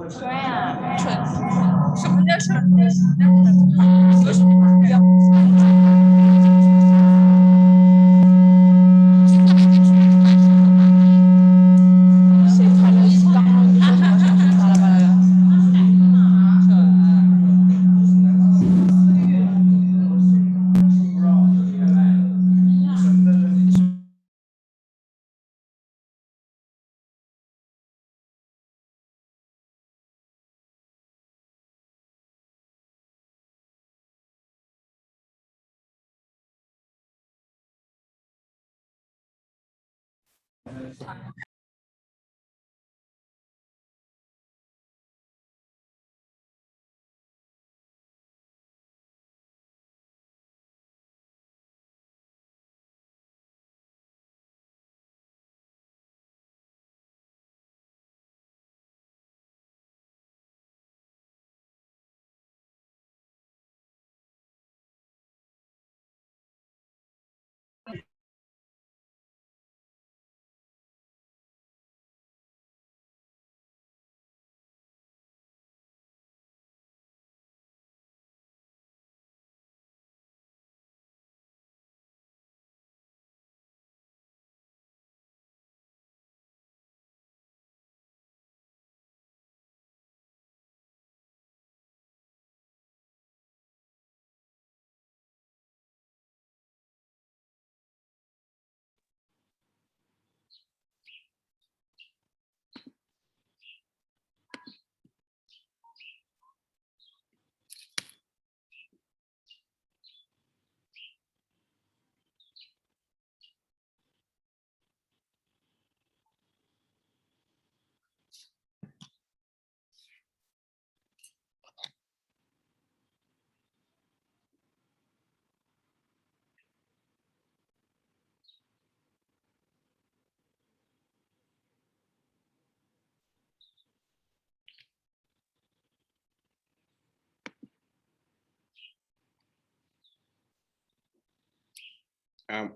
纯呀，纯。什么叫纯？有什么标？谁谈了一刚刚你说什么什么巴拉巴拉的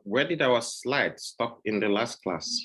？Where did our slide stop in the last class?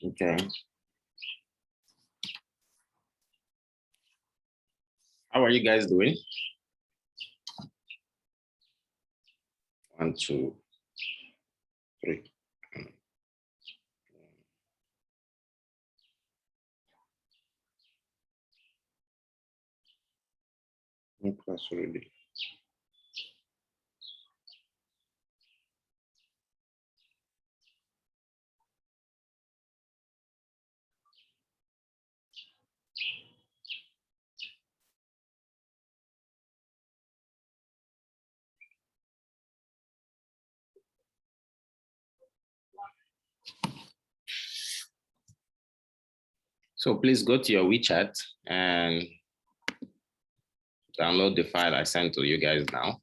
Okay. How are you guys doing? 1, 2, 3. Class already. So please go to your WeChat and download the file I sent to you guys now.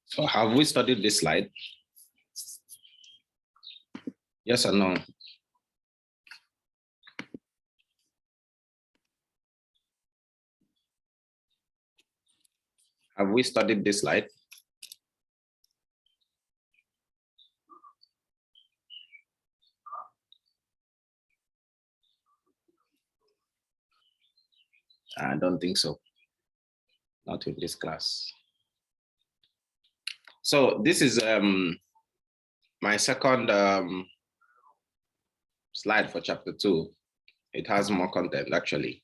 So have we studied this slide? Yes or no? Have we studied this slide? I don't think so. Not with this class. So this is my second slide for chapter 2. It has more content actually.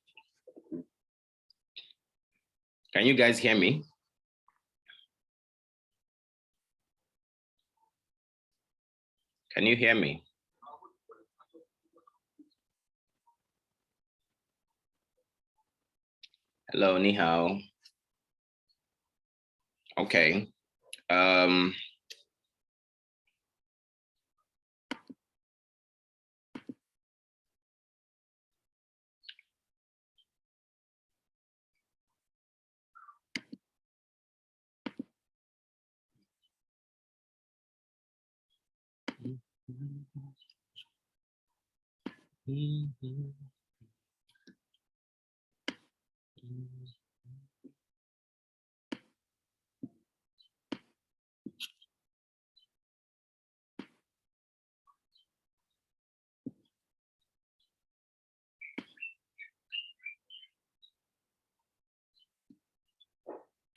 Can you guys hear me? Can you hear me? Hello, ni hao. Okay.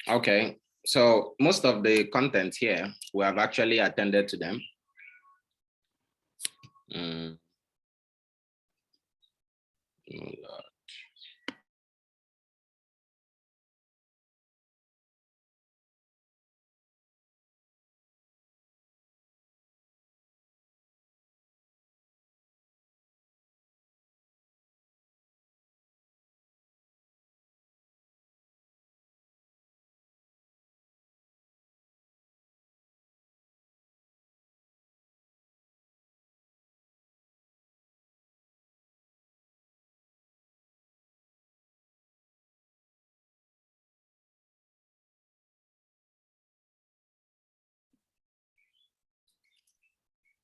Okay, so most of the content here, we have actually attended to them.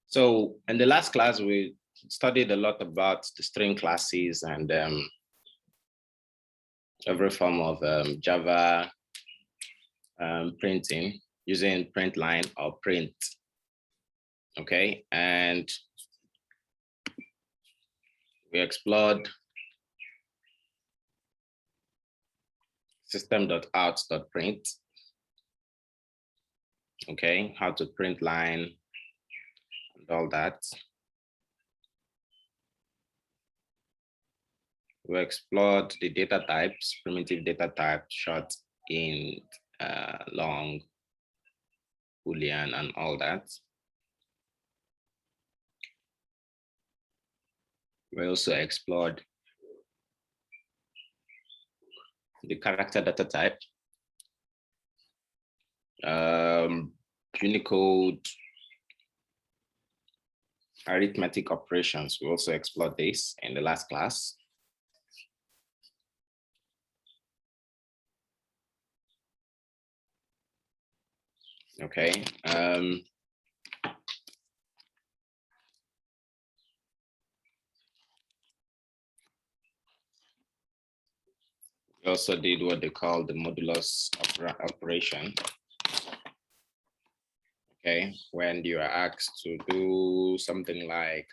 So in the last class, we studied a lot about the string classes and every form of Java printing using print line or print. Okay, and we explored system.out.print. Okay, how to print line and all that. We explored the data types, primitive data type, short, int, long, Boolean, and all that. We also explored the character data type, Unicode, arithmetic operations. We also explored this in the last class. Okay. We also did what they call the modulus operation. Okay, when you are asked to do something like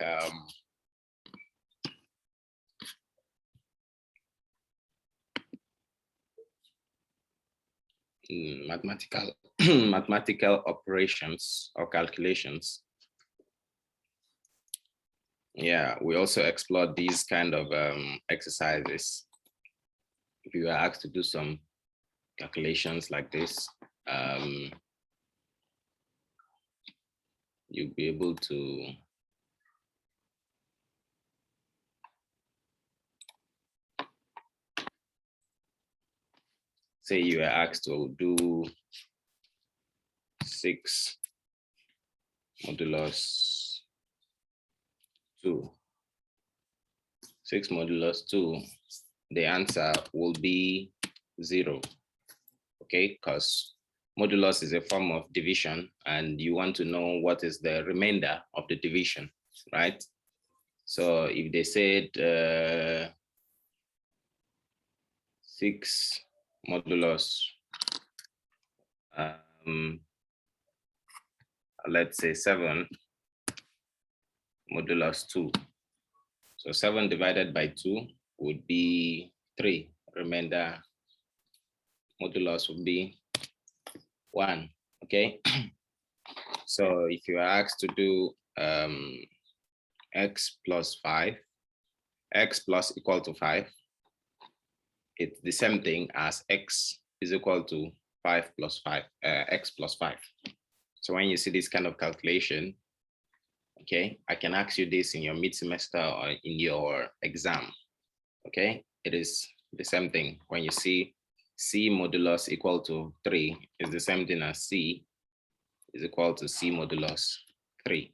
mathematical operations or calculations. Yeah, we also explored these kind of exercises. If you are asked to do some calculations like this, you'll be able to say you are asked to do 6 modulus 2. 6 modulus 2, the answer will be 0. Okay, because modulus is a form of division and you want to know what is the remainder of the division, right? So if they said 6 modulus, let's say 7 modulus 2. So 7 divided by 2 would be 3, remainder modulus will be 1. Okay. So if you are asked to do x plus 5, x plus equal to 5, it's the same thing as x is equal to 5 plus 5, x plus 5. So when you see this kind of calculation, okay, I can ask you this in your mid-semester or in your exam. Okay, it is the same thing. When you see c modulus equal to 3, it's the same thing as c is equal to c modulus 3.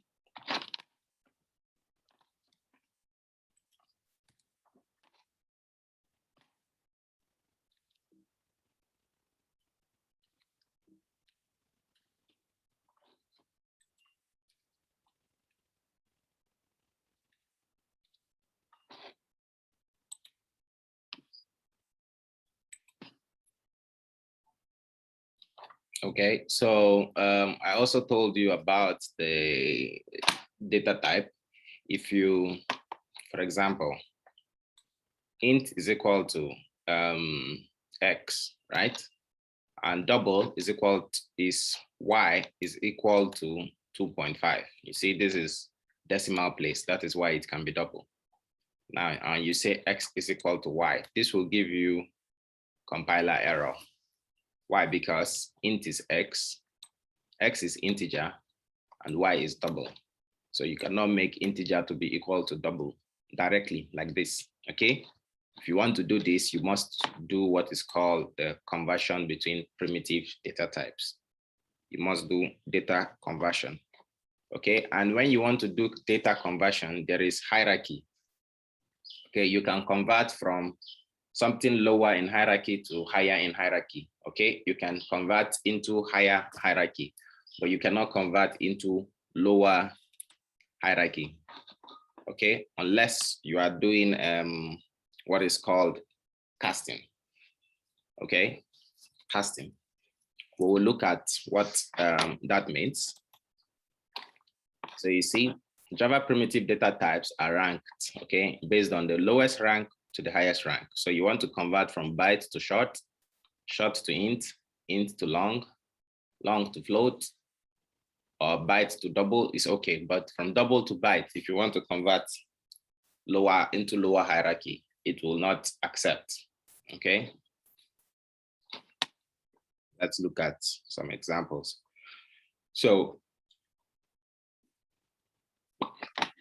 Okay, so I also told you about the data type. If you, for example, int is equal to x, right? And double is y is equal to 2.5. You see, this is decimal place. That is why it can be double. Now, and you say x is equal to y. This will give you compiler error. Why? Because int is x is integer, and y is double. So you cannot make integer to be equal to double directly like this, okay? If you want to do this, you must do what is called the conversion between primitive data types. You must do data conversion, okay? And when you want to do data conversion, there is hierarchy. Okay, you can convert from something lower in hierarchy to higher in hierarchy, okay? You can convert into higher hierarchy, but you cannot convert into lower hierarchy, okay? Unless you are doing what is called casting, okay? Casting. We will look at what that means. So you see, Java primitive data types are ranked, okay, based on the lowest rank to the highest rank. So you want to convert from byte to short, short to int, int to long, long to float, or byte to double is okay. But from double to byte, if you want to convert lower into lower hierarchy, it will not accept, okay? Let's look at some examples. So,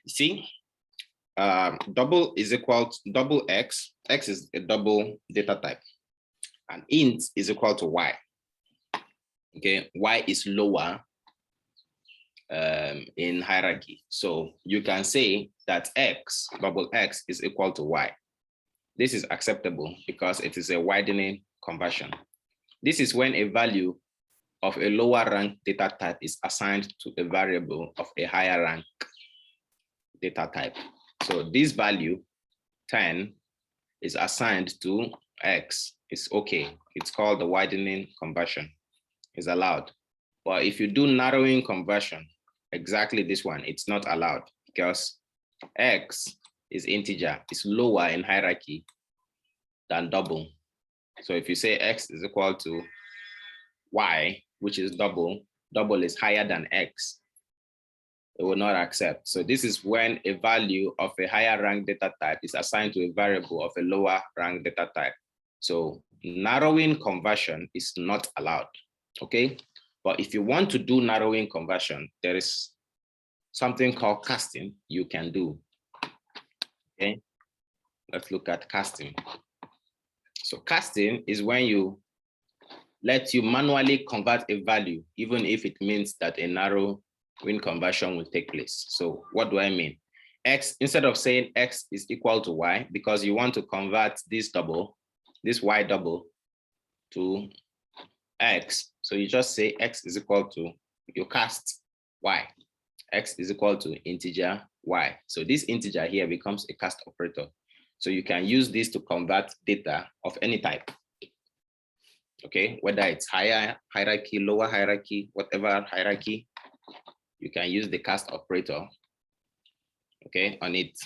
see, double is equal to double x is a double data type, and int is equal to y. Okay, y is lower in hierarchy. So you can say that double x is equal to y. This is acceptable because it is a widening conversion. This is when a value of a lower rank data type is assigned to a variable of a higher rank data type. So this value 10 is assigned to x. It's okay. It's called the widening conversion. It's allowed. But if you do narrowing conversion, exactly this one, it's not allowed because x is integer. It's lower in hierarchy than double. So if you say x is equal to y, which is double, double is higher than x, it will not accept. So this is when a value of a higher rank data type is assigned to a variable of a lower rank data type. So narrowing conversion is not allowed, okay? But if you want to do narrowing conversion, there is something called casting you can do, okay? Let's look at casting. So casting is when you let you manually convert a value, even if it means that a narrow conversion will take place. So what do I mean? X, instead of saying x is equal to y, because you want to convert this y double to x. So you just say x is equal to, you cast y. X is equal to integer y. So this integer here becomes a cast operator. So you can use this to convert data of any type. Okay, whether it's higher hierarchy, lower hierarchy, whatever hierarchy, you can use the cast operator, okay, on it.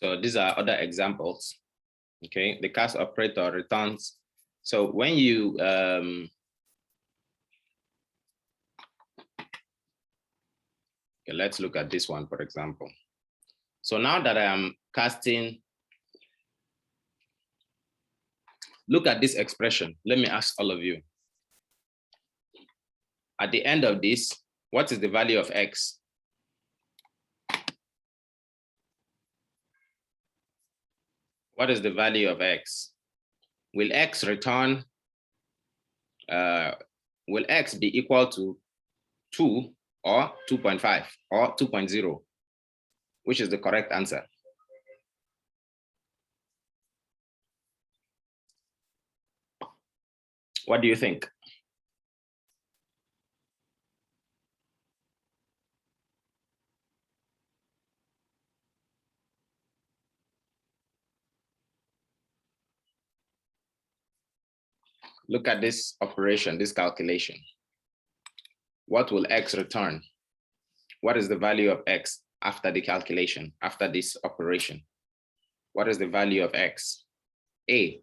So these are other examples. Okay, the cast operator returns. So when you okay, let's look at this one, for example. So now that I am casting, look at this expression. Let me ask all of you. At the end of this, what is the value of X? What is the value of X? Will X return, will X be equal to 2 or 2.5 or 2.0? Which is the correct answer? What do you think? Look at this operation, this calculation. What will X return? What is the value of X after the calculation, after this operation? What is the value of X? A,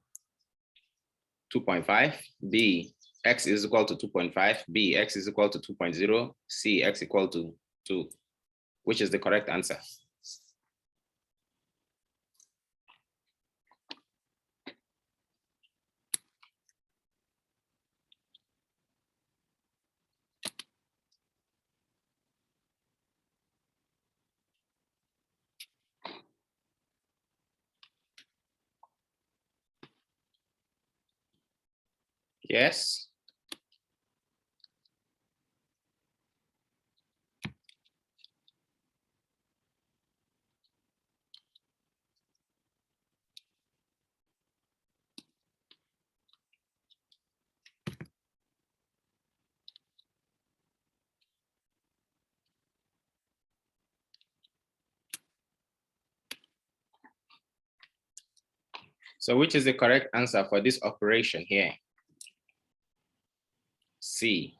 2.5, B, X is equal to 2.5, B, X is equal to 2.0, C, X equal to 2. Which is the correct answer? Yes. So which is the correct answer for this operation here? C,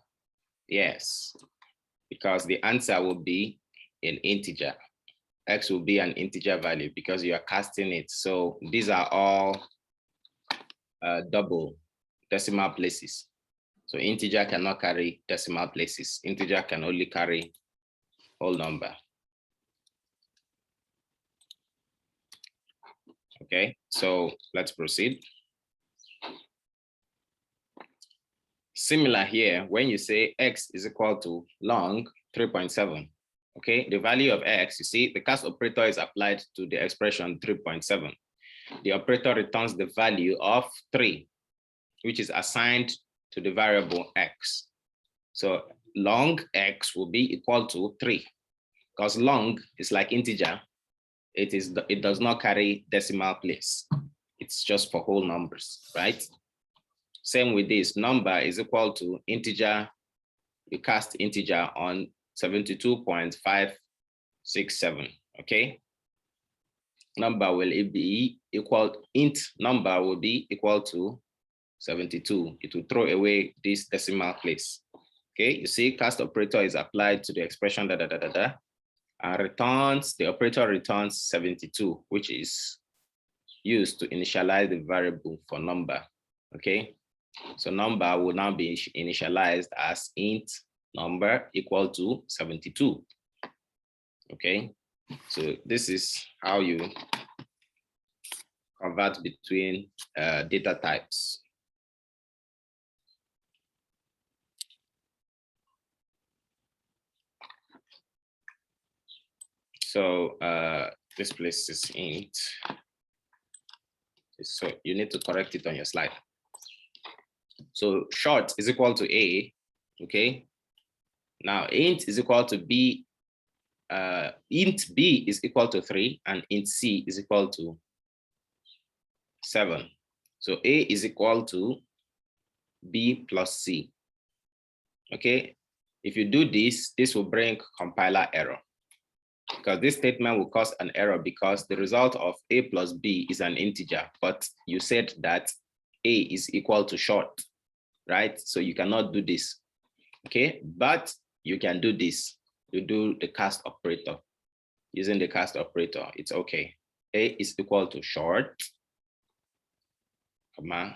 yes, because the answer will be an integer. X will be an integer value because you are casting it. So these are all double decimal places. So integer cannot carry decimal places. Integer can only carry whole number. Okay, so let's proceed. Similar here, when you say X is equal to long 3.7, okay, the value of X, you see, the cast operator is applied to the expression 3.7. The operator returns the value of 3, which is assigned to the variable X. So long X will be equal to 3, because long is like integer. It does not carry decimal place. It's just for whole numbers, right? Same with this, number is equal to integer, you cast integer on 72.567, okay? Number will be equal, int number will be equal to 72. It will throw away this decimal place. Okay, you see cast operator is applied to the expression and returns, the operator returns 72, which is used to initialize the variable for number. Okay, so number will now be initialized as int number equal to 72. Okay, so this is how you convert between data types. So this place is int. So you need to correct it on your slide. So short is equal to A, okay? Now int is equal to B, int B is equal to 3 and int C is equal to 7. So A is equal to B plus C, okay? If you do this, this will bring compiler error, because this statement will cause an error because the result of A plus B is an integer, but you said that A is equal to short, right? So you cannot do this, okay? But you can do this. You do the cast operator. Using the cast operator, it's okay. A is equal to short, comma,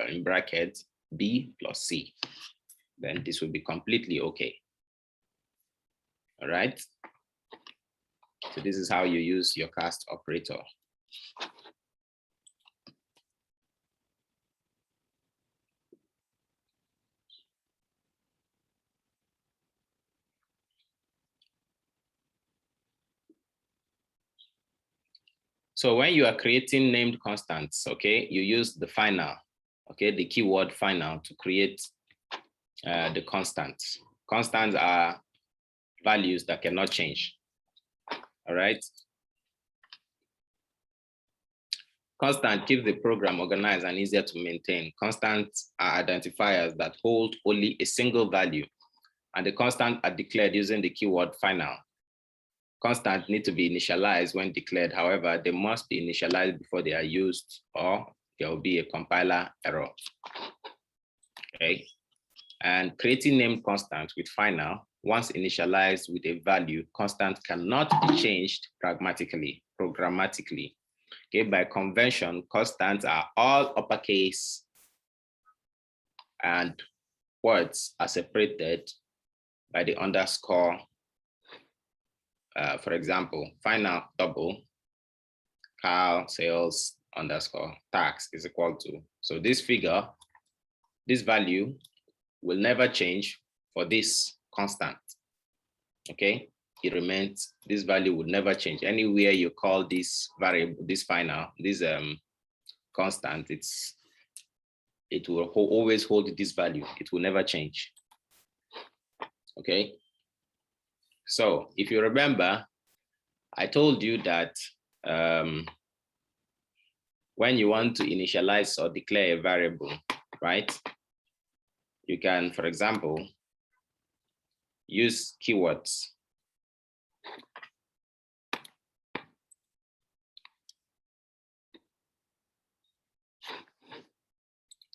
in brackets, B plus C. Then this will be completely okay. All right. So this is how you use your cast operator. So when you are creating named constants, okay, you use the final, okay, the keyword final to create the constants. Constants are values that cannot change. All right. Constant keeps the program organized and easier to maintain. Constants are identifiers that hold only a single value, and the constants are declared using the keyword final. Constants need to be initialized when declared. However, they must be initialized before they are used, or there will be a compiler error. Okay. And creating named constants with final, once initialized with a value, constant cannot be changed programmatically. Okay, by convention, constants are all uppercase and words are separated by the underscore. For example, final double, Carl sales underscore tax is equal to. So this figure, this value will never change for this constant. Okay, it remains, this value would never change. Anywhere you call this variable, this final, this constant, it will always hold this value. It will never change. Okay. So if you remember, I told you that when you want to initialize or declare a variable, right? You can, for example, use keywords.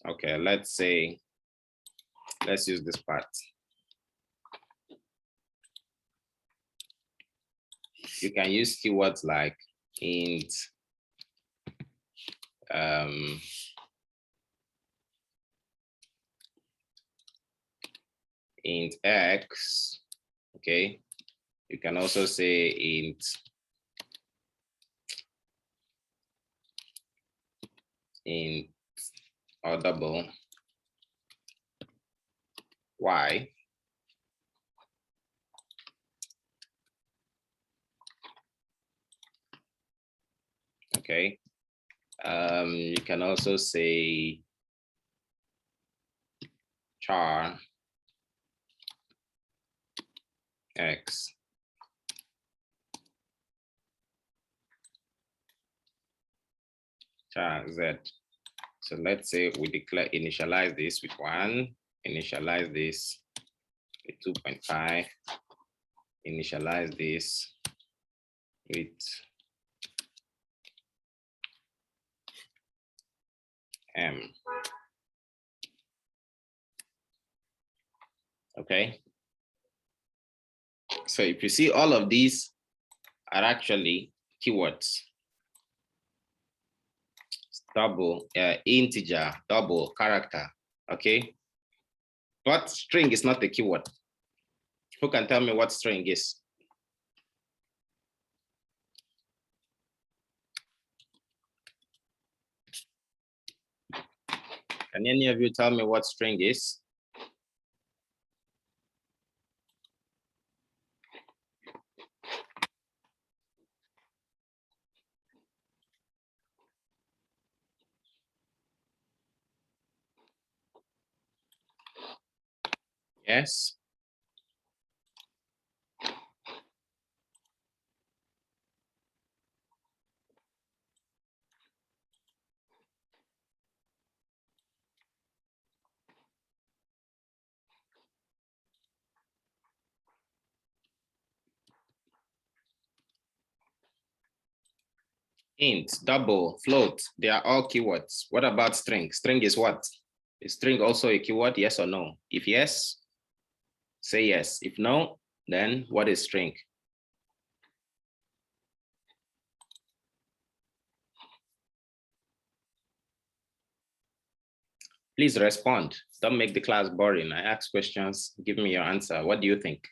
Okay, let's use this part. You can use keywords like int, int x, okay? You can also say int or double y. Okay. You can also say char x. Char z. So let's say we initialize this with 1, initialize this with 2.5, initialize this with m. Okay. So if you see, all of these are actually keywords. Double, integer, double, character, okay? But string is not the keyword. Who can tell me what string is? Can any of you tell me what string is? Yes. Int, double, float, they are all keywords. What about string? String is what? Is string also a keyword, yes or no? If yes, say yes. If no, then what is string? Please respond. Don't make the class boring. I ask questions. Give me your answer. What do you think?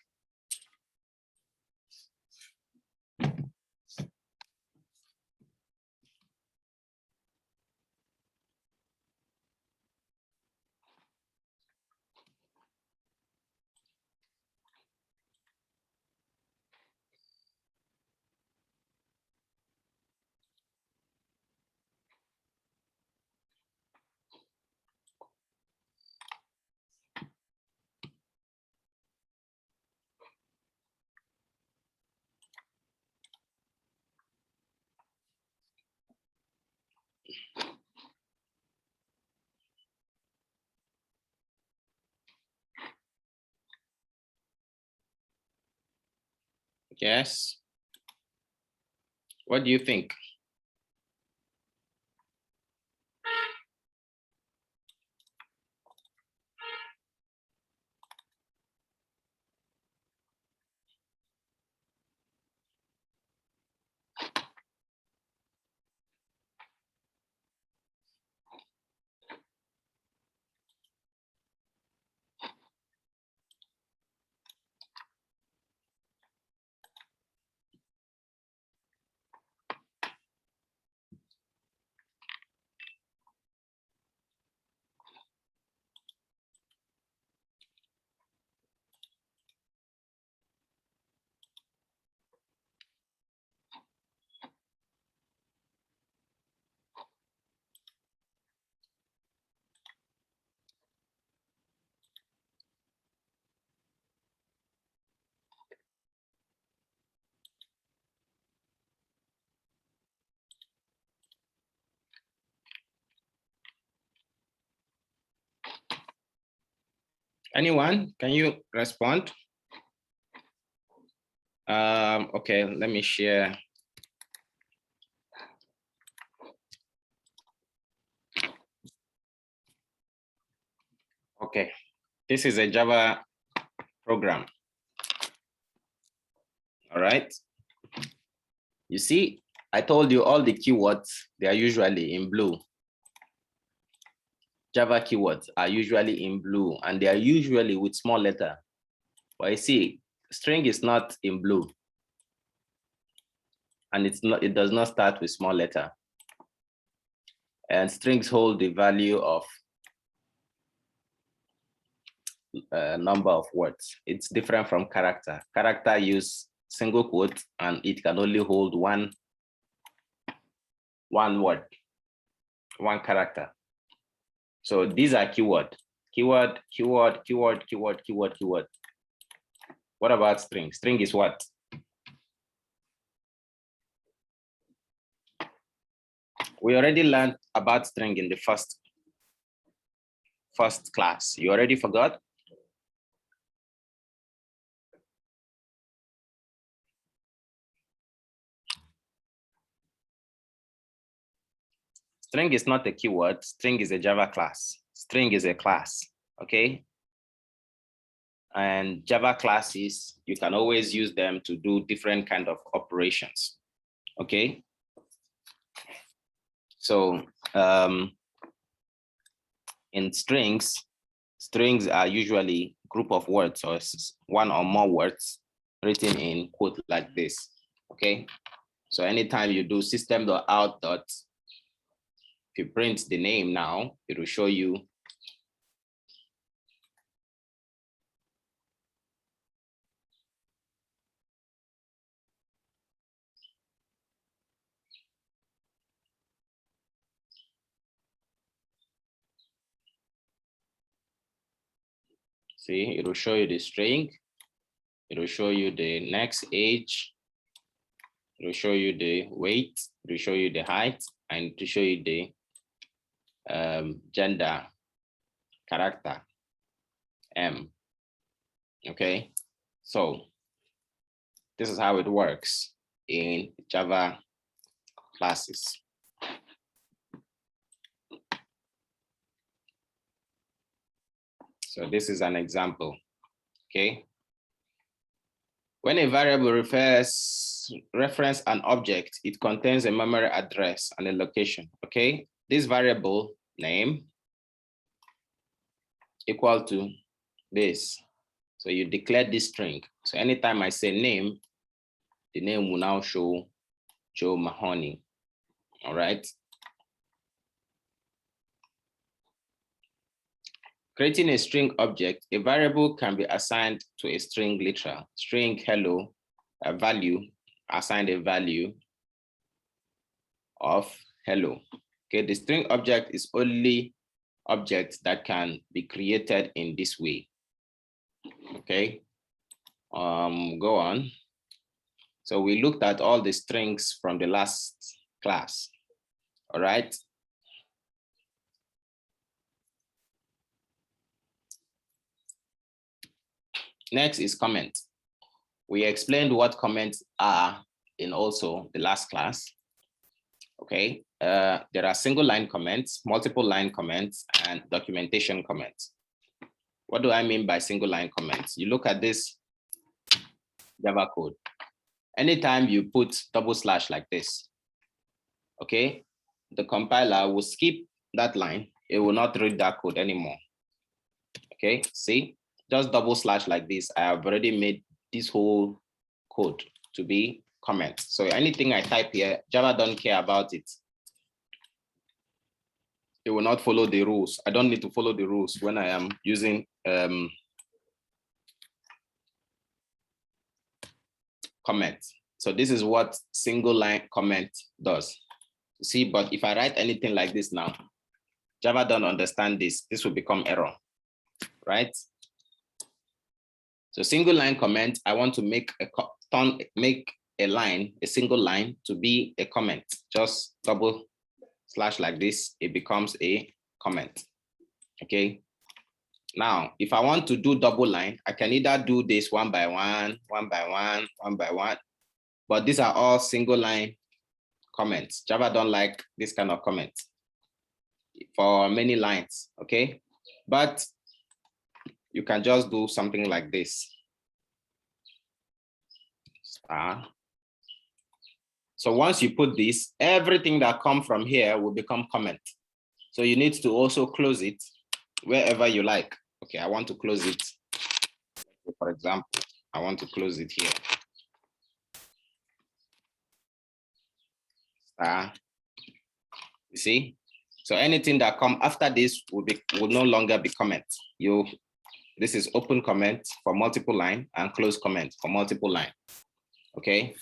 Yes. What do you think? Anyone? Can you respond? Okay, let me share. Okay, this is a Java program. All right. You see, I told you all the keywords, they are usually in blue. Java keywords are usually in blue and they are usually with small letter. But you see, string is not in blue. And it does not start with small letter. And strings hold the value of number of words. It's different from character. Character use single quote and it can only hold one word, one character. So these are keyword. Keyword, keyword, keyword, keyword, keyword, keyword. What about string? String is what? We already learned about string in the first class. You already forgot? String is not a keyword. String is a Java class. String is a class, okay? And Java classes, you can always use them to do different kind of operations, okay? So in strings are usually group of words or one or more words written in quote like this, okay? So anytime you do system.out. If you print the name now, it will show you see, it will show you the string, it will show you the next age, it will show you the weight, it will show you the height, and to show you the gender, character, M. Okay, so this is how it works in Java classes. So this is an example, okay? When a variable reference an object, it contains a memory address and a location, okay? This variable name equal to this. So you declare this string. So anytime I say name, the name will now show Joe Mahoney. All right. Creating a string object, a variable can be assigned to a string literal. String hello, a value, assigned a value of hello. Okay, the string object is only object that can be created in this way. Okay, go on. So we looked at all the strings from the last class. All right. Next is comment. We explained what comments are in also the last class. Okay, there are single line comments, multiple line comments, and documentation comments. What do I mean by single line comments? You look at this Java code. Anytime you put double slash like this, okay, the compiler will skip that line. It will not read that code anymore. Okay, see, just double slash like this. I have already made this whole code to be comment. So anything I type here, Java don't care about it. It will not follow the rules. I don't need to follow the rules when I am using comment. So this is what single line comment does. See, but if I write anything like this now, Java don't understand this. This will become error, right? So single line comment, I want to make a line, a single line to be a comment. Just double slash like this, it becomes a comment. Okay. Now, if I want to do double line, I can either do this one by one, one by one, one by one, but these are all single line comments. Java don't like this kind of comment for many lines, okay? But you can just do something like this. So once you put this, everything that comes from here will become comment. So you need to also close it wherever you like. Okay, I want to close it. For example, I want to close it here. You see? So anything that comes after this will no longer be comment. This is open comment for multiple line and close comment for multiple line. Okay.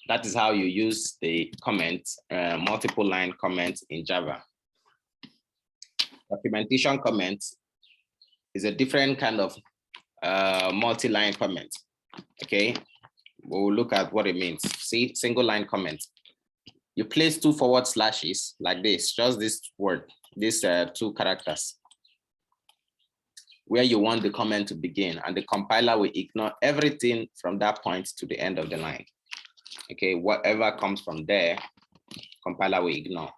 That is how you use the comment, multiple line comment in Java. Documentation comment is a different kind of multi-line comment. Okay, we'll look at what it means. See, single line comment. You place 2 forward slashes like this, just this word, these 2 characters, where you want the comment to begin, and the compiler will ignore everything from that point to the end of the line. Okay, whatever comes from there, compiler will ignore,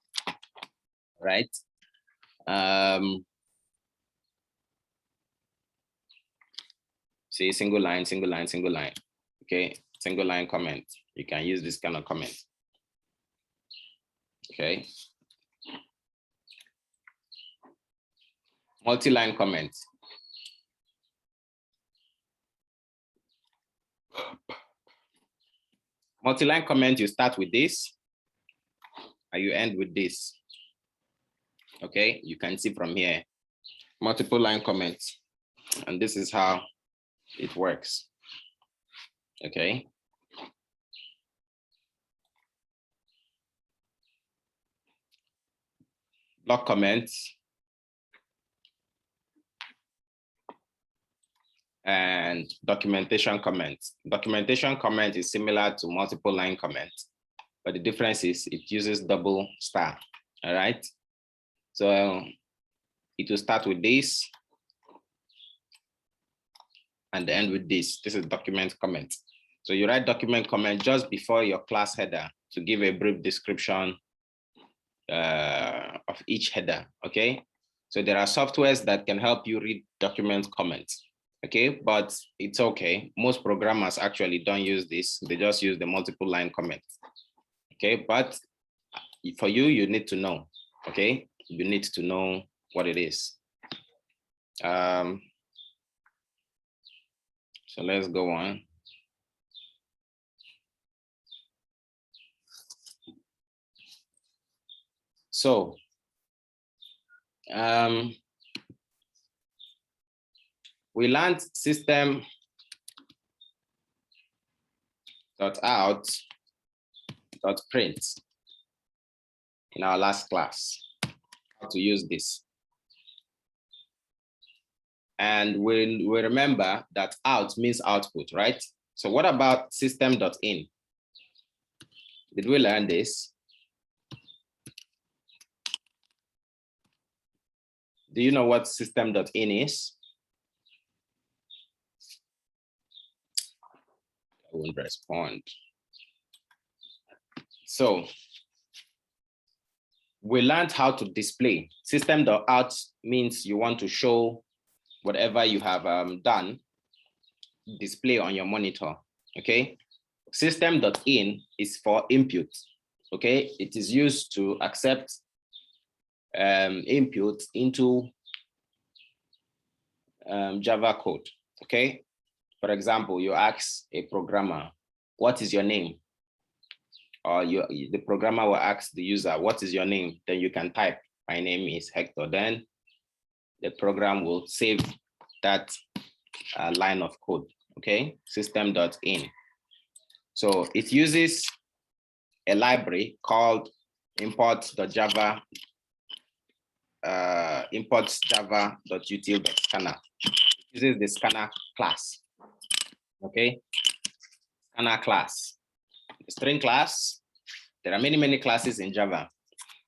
right? See, single line, single line, single line. Okay, single line comment. You can use this kind of comment. Okay. Multi-line comment. Multi-line comment, you start with this and you end with this. Okay, you can see from here, multiple line comments, and this is how it works. Okay. Block comments and documentation comments. Documentation comment is similar to multiple line comment, but the difference is it uses double star. All right. So it will start with this and end with this. This is document comment. So you write document comment just before your class header to give a brief description of each header. Okay. So there are softwares that can help you read document comments. Okay, but it's okay. Most programmers actually don't use this. They just use the multiple line comment. Okay, but for you, you need to know. Okay, you need to know what it is. So let's go on. So we learned system.out.print in our last class, how to use this. And we remember that out means output, right? So what about system.in? Did we learn this? Do you know what system.in is? I won't respond. So we learned how to display. System.out means you want to show whatever you have done, display on your monitor, okay? System.in is for input, okay? It is used to accept input into Java code, okay? For example, you ask a programmer, what is your name? Or the programmer will ask the user, what is your name? Then you can type, my name is Hector. Then the program will save that line of code, okay? System.in. So it uses a library called import.java, imports java.util.scanner. It uses the scanner class, okay? Scanner class. The string class, there are many classes in Java.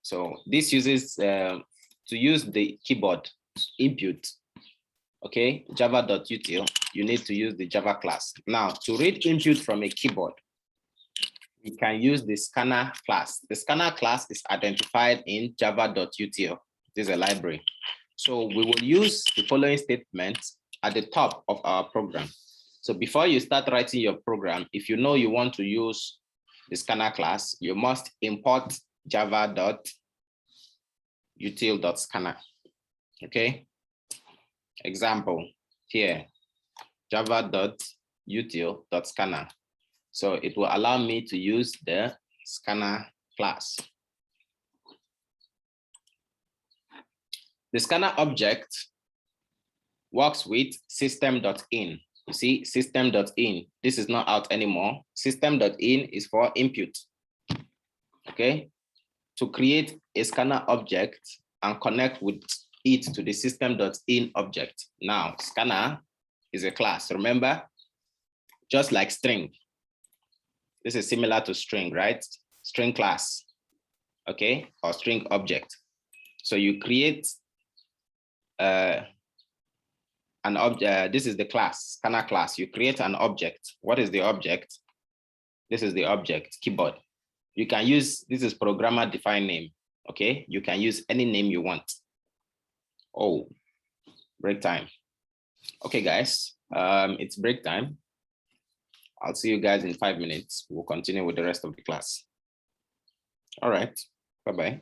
So this uses, to use the keyboard input, okay, java.util, you need to use the Java class. Now, to read input from a keyboard, we can use the scanner class. The scanner class is identified in java.util. This is a library. So we will use the following statements at the top of our program. So before you start writing your program, if you know you want to use the scanner class, you must import java.util.scanner, okay? Example here, java.util.scanner. So it will allow me to use the scanner class. The scanner object works with system.in. You see, system.in, this is not out anymore. System.in is for input, okay? To create a scanner object and connect with it to the system.in object. Now, scanner is a class, remember? Just like string. This is similar to string, right? String class, okay? Or string object. So you create an object, this is the class, scanner class. You create an object. What is the object? This is the object, keyboard. You can use, this is programmer defined name, okay? You can use any name you want. Oh, break time. Okay, guys, it's break time. I'll see you guys in 5 minutes. We'll continue with the rest of the class. All right, bye-bye.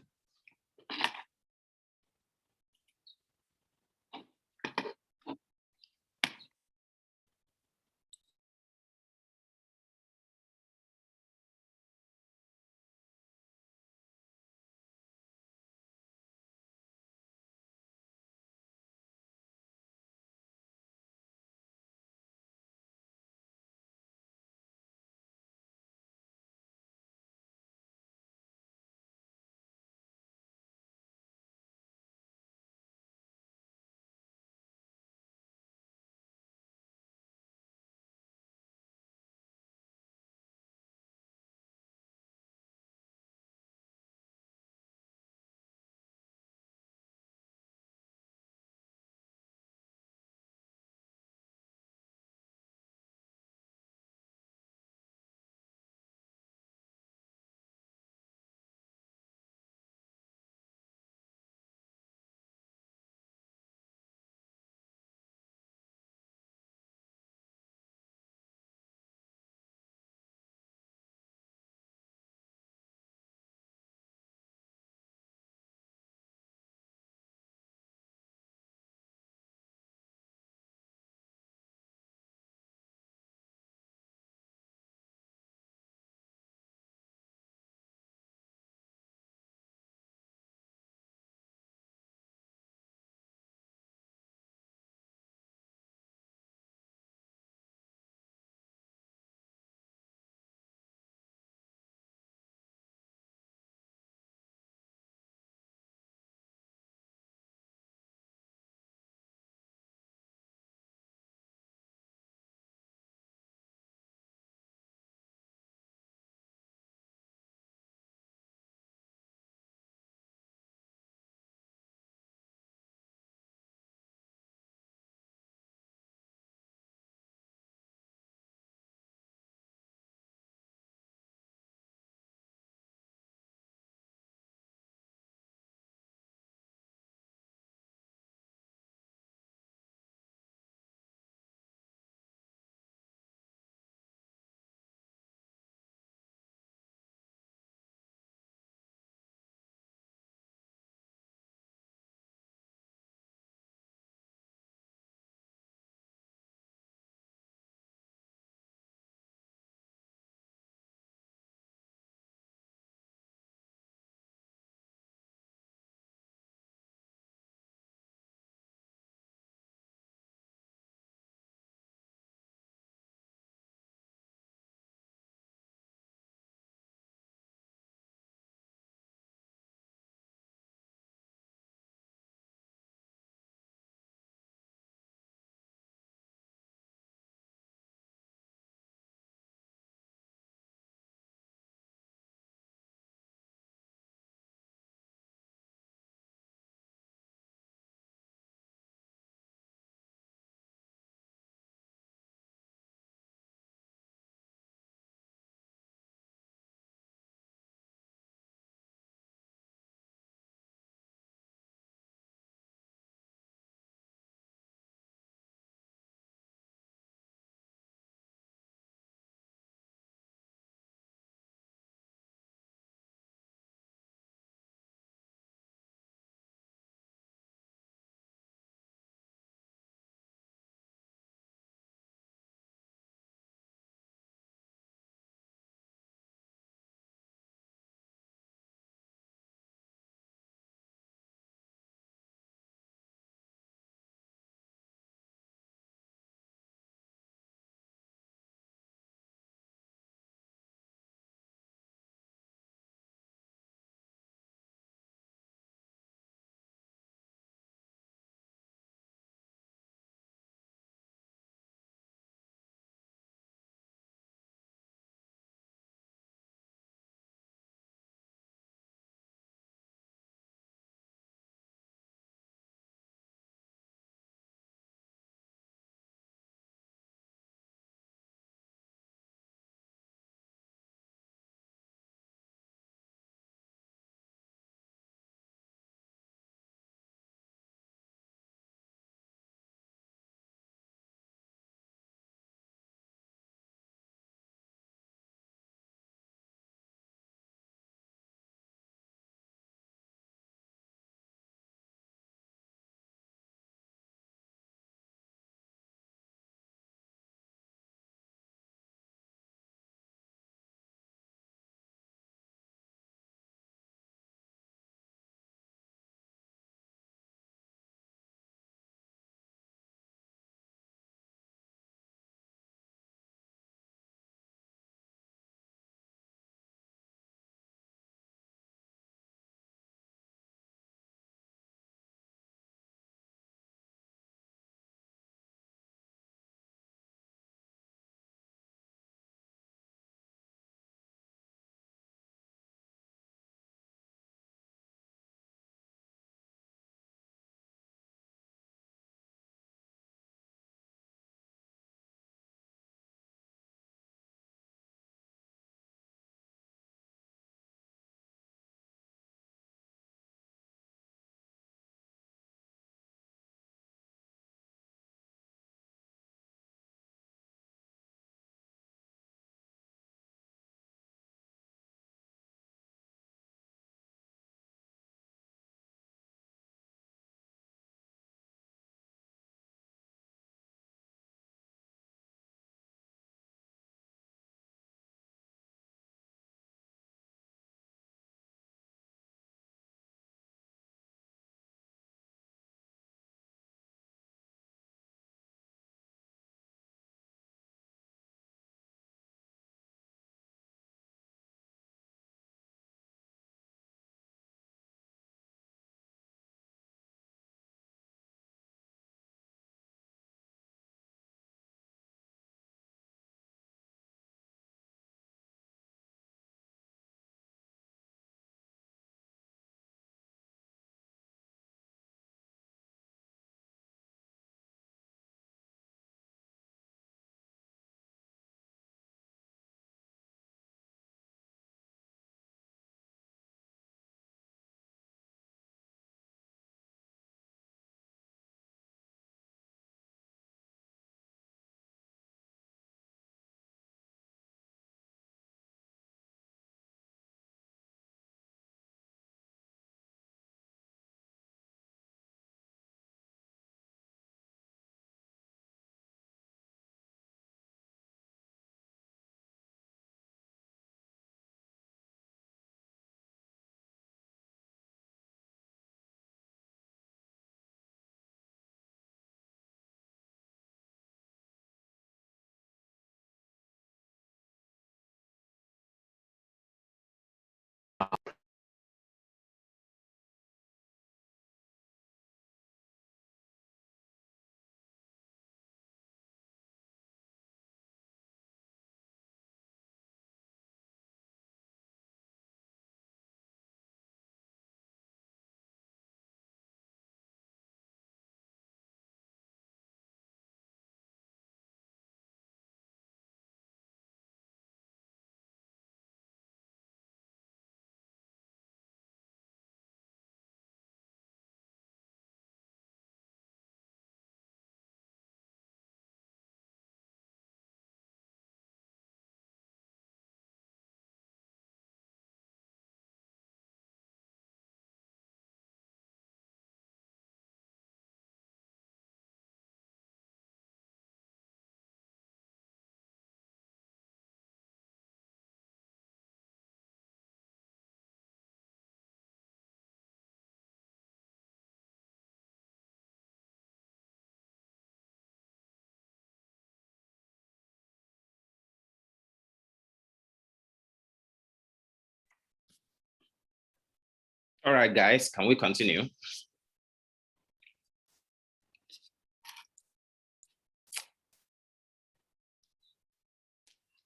All right, guys, can we continue?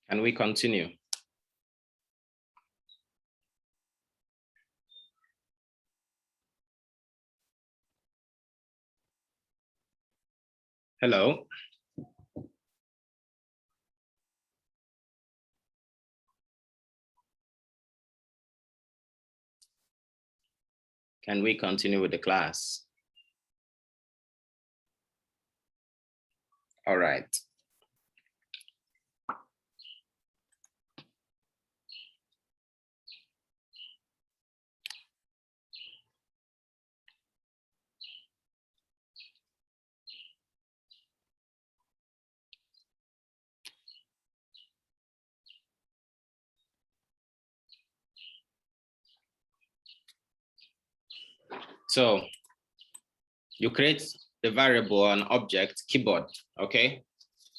Can we continue? Hello. Can we continue with the class? All right. So you create the variable and object keyboard, okay?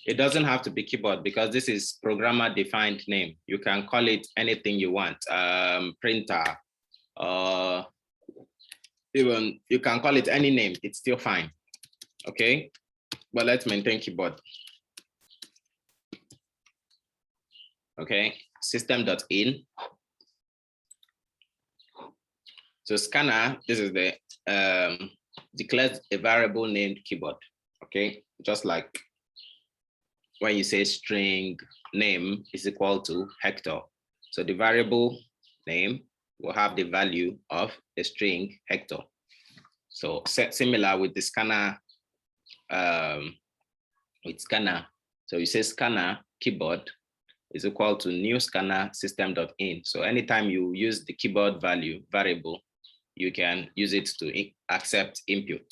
It doesn't have to be keyboard because this is programmer defined name. You can call it anything you want, printer, even you can call it any name, it's still fine, okay? But let's maintain keyboard. Okay, system.in. So scanner, this is the declares a variable named keyboard, okay? Just like when you say string name is equal to Hector. So the variable name will have the value of a string Hector. So similar with the scanner, with scanner. So you say scanner keyboard is equal to new scanner system.in. So anytime you use the keyboard value variable, you can use it to accept input,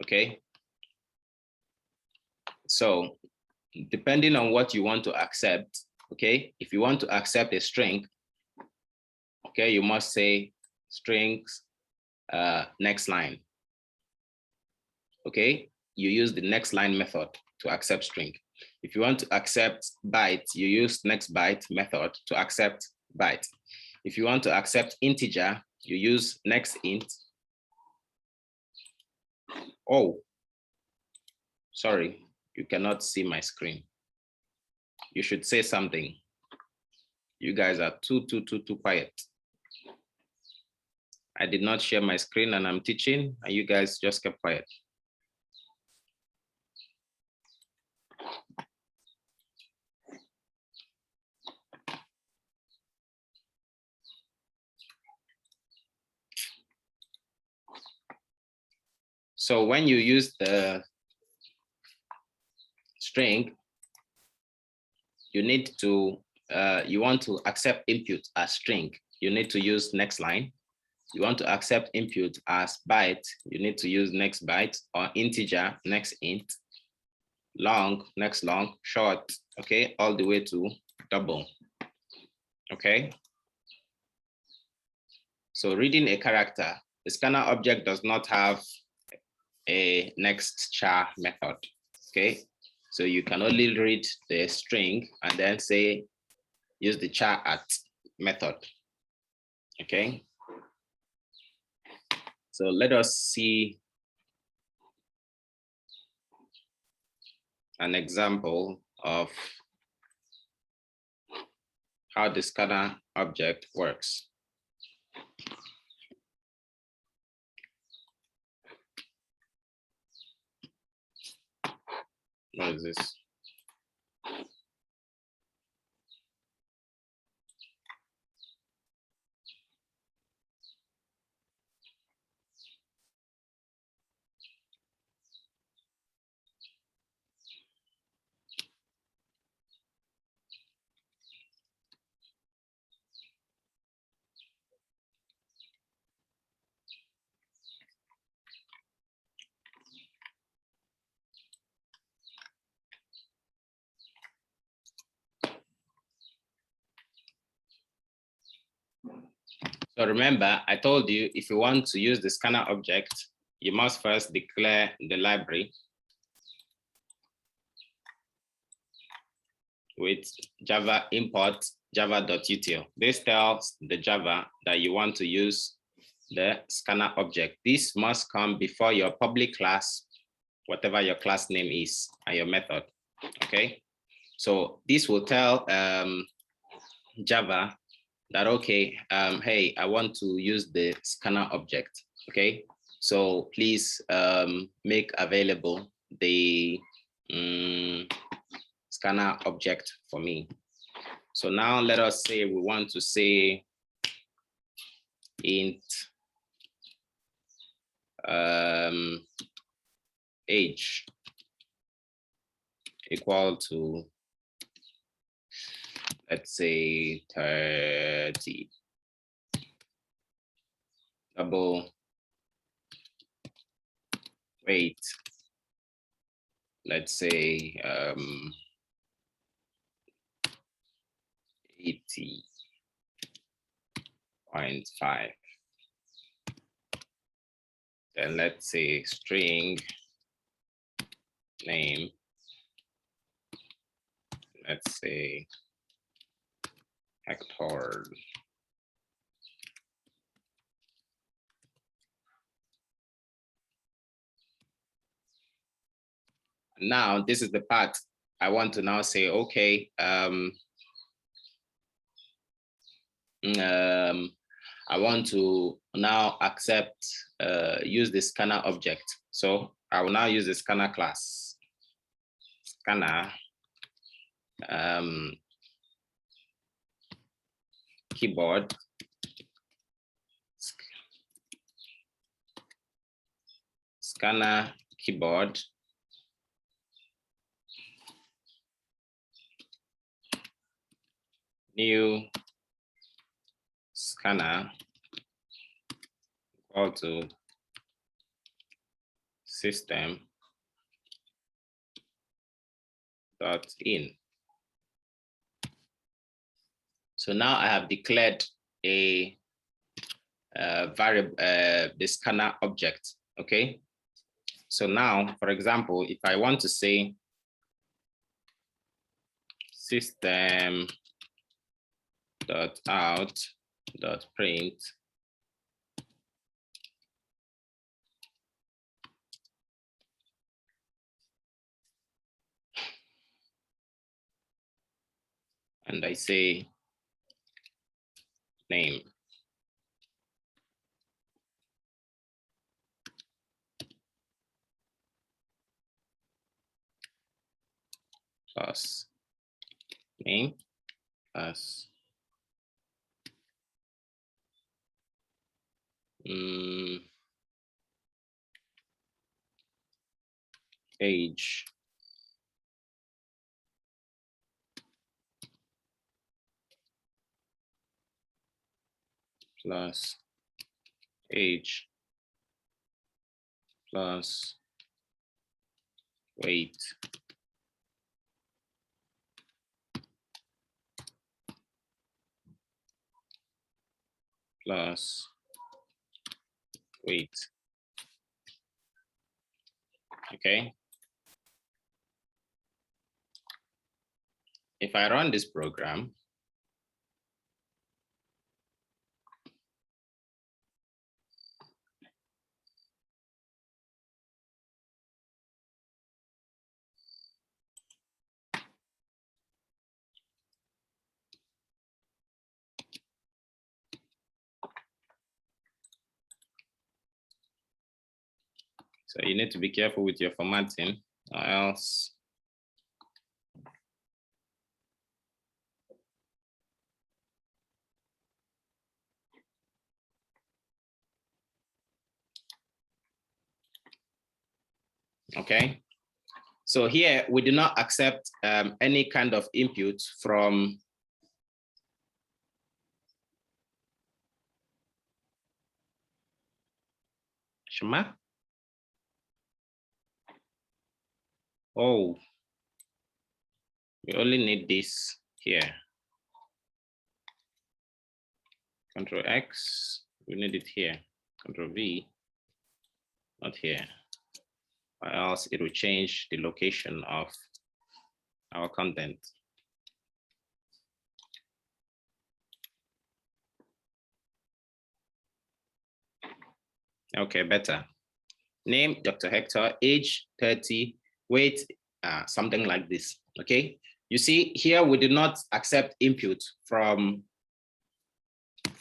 okay? So depending on what you want to accept, okay? If you want to accept a string, okay, you must say strings next line, okay? You use the next line method to accept string. If you want to accept byte, you use next byte method to accept byte. If you want to accept integer, you use next int. Oh, sorry, you cannot see my screen. You should say something. You guys are too quiet. I did not share my screen and I'm teaching and you guys just kept quiet. So when you use the string, you need to, you want to accept input as string, you need to use next line. You want to accept input as byte, you need to use next byte, or integer, next int, long, next long, short, okay, all the way to double, okay? So reading a character, the scanner object does not have a next char method, okay? So you can only read the string and then say, use the char@at method, okay? So let us see an example of how the scanner object works. What is this? So remember, I told you, if you want to use the scanner object, you must first declare the library with Java import java.util. This tells the Java that you want to use the scanner object. This must come before your public class, whatever your class name is, and your method. Okay, so this will tell Java that, okay, hey, I want to use the scanner object. Okay, so please make available the scanner object for me. So now let us say we want to say int age equal to, let's say 30, double weight, let's say 80.5. Then let's say string name, let's say Hector. Now this is the part I want to now say, okay, I want to now accept, use the scanner object. So I will now use the scanner class. Scanner keyboard scanner keyboard new scanner equal to system dot in. So now I have declared a variable, the scanner object. Okay. So now, for example, if I want to say system dot out dot print and I say name plus name plus age plus age plus weight plus weight. Okay. If I run this program, so you need to be careful with your formatting, or else okay. So here we do not accept any kind of input from Shema. Oh, we only need this here. Control X, we need it here. Control V, not here. Or else it will change the location of our content. Okay, better. Name, Dr. Hector, age 30, weight, something like this, okay? You see here, we did not accept input from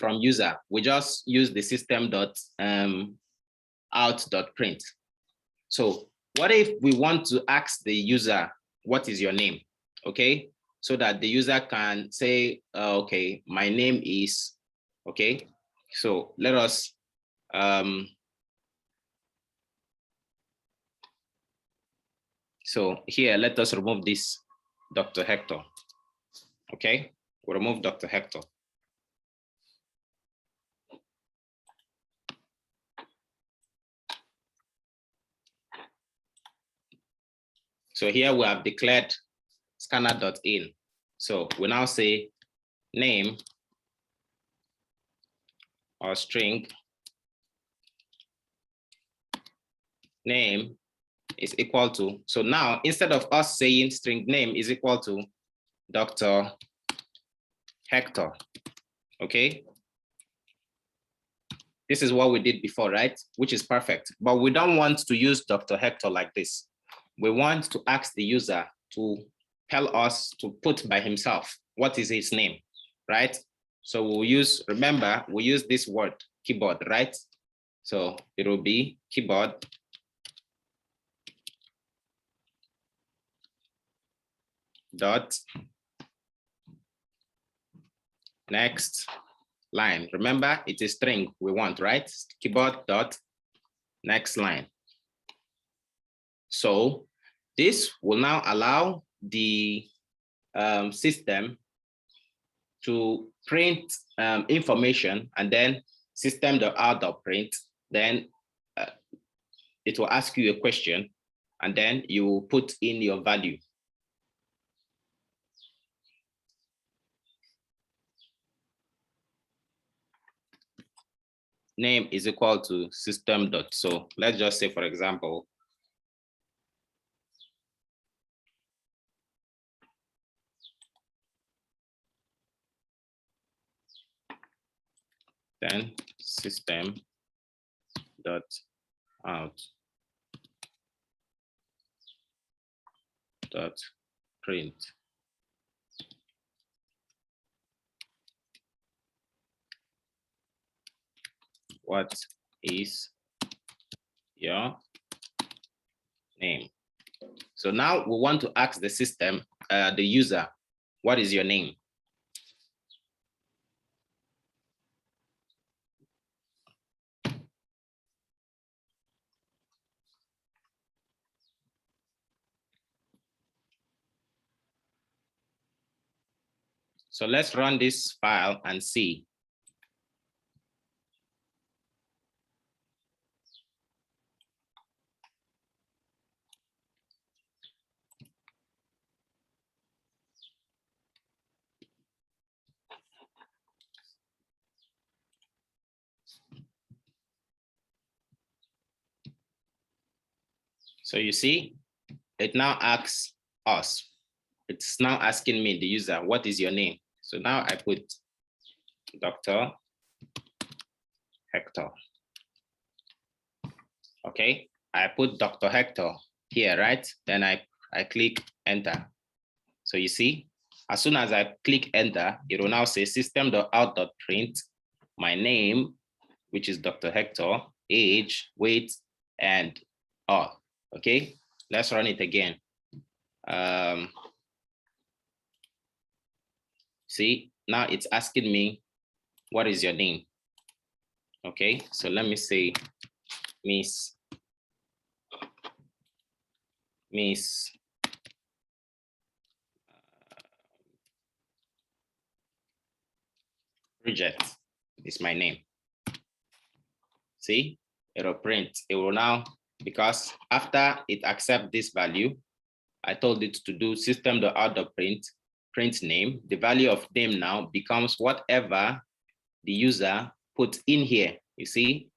user. We just use the system.out.print. So what if we want to ask the user, what is your name? Okay, so that the user can say, okay, my name is, okay. So let us, so here, let us remove this Dr. Hector. Okay, we'll remove Dr. Hector. So here we have declared scanner.in. So we now say name or string name is equal to, so now instead of us saying string name is equal to Dr. Hector, okay? This is what we did before, right? Which is perfect, but we don't want to use Dr. Hector like this. We want to ask the user to tell us, to put by himself, what is his name, right? So we'll use, remember, we use this word, keyboard, right? So it will be keyboard dot next line. Remember, it is string we want, right? Keyboard dot next line. So this will now allow the system to print information, and then system.out.print, then it will ask you a question, and then you put in your value. Name is equal to system dot. So let's just say, for example, then system dot out dot print what is your name. So now we want to ask the system, the user, what is your name? So let's run this file and see. So you see, it now asks us. It's now asking me, the user, what is your name? So now I put Dr. Hector. Okay, I put Dr. Hector here, right? Then I click enter. So you see, as soon as I click enter, it will now say system.out.print my name, which is Dr. Hector, age, weight, and all. Okay, let's run it again. See, now it's asking me, what is your name? Okay, so let me say Miss Bridget is my name. See, it will print. It will now, because after it accepts this value, I told it to do system.out.print print name. The value of name now becomes whatever the user put in here. You see,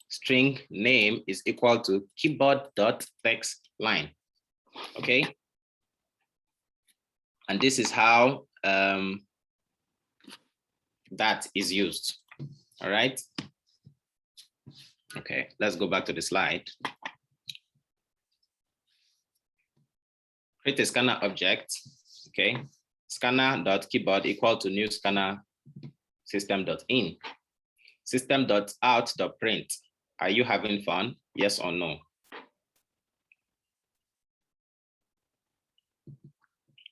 string name is equal to keyboard.text line. Okay, and this is how that is used. All right. Okay, let's go back to the slide. Create a scanner object. Okay, scanner.keyboard equal to new scanner system.in. System.out.print. Are you having fun? Yes or no?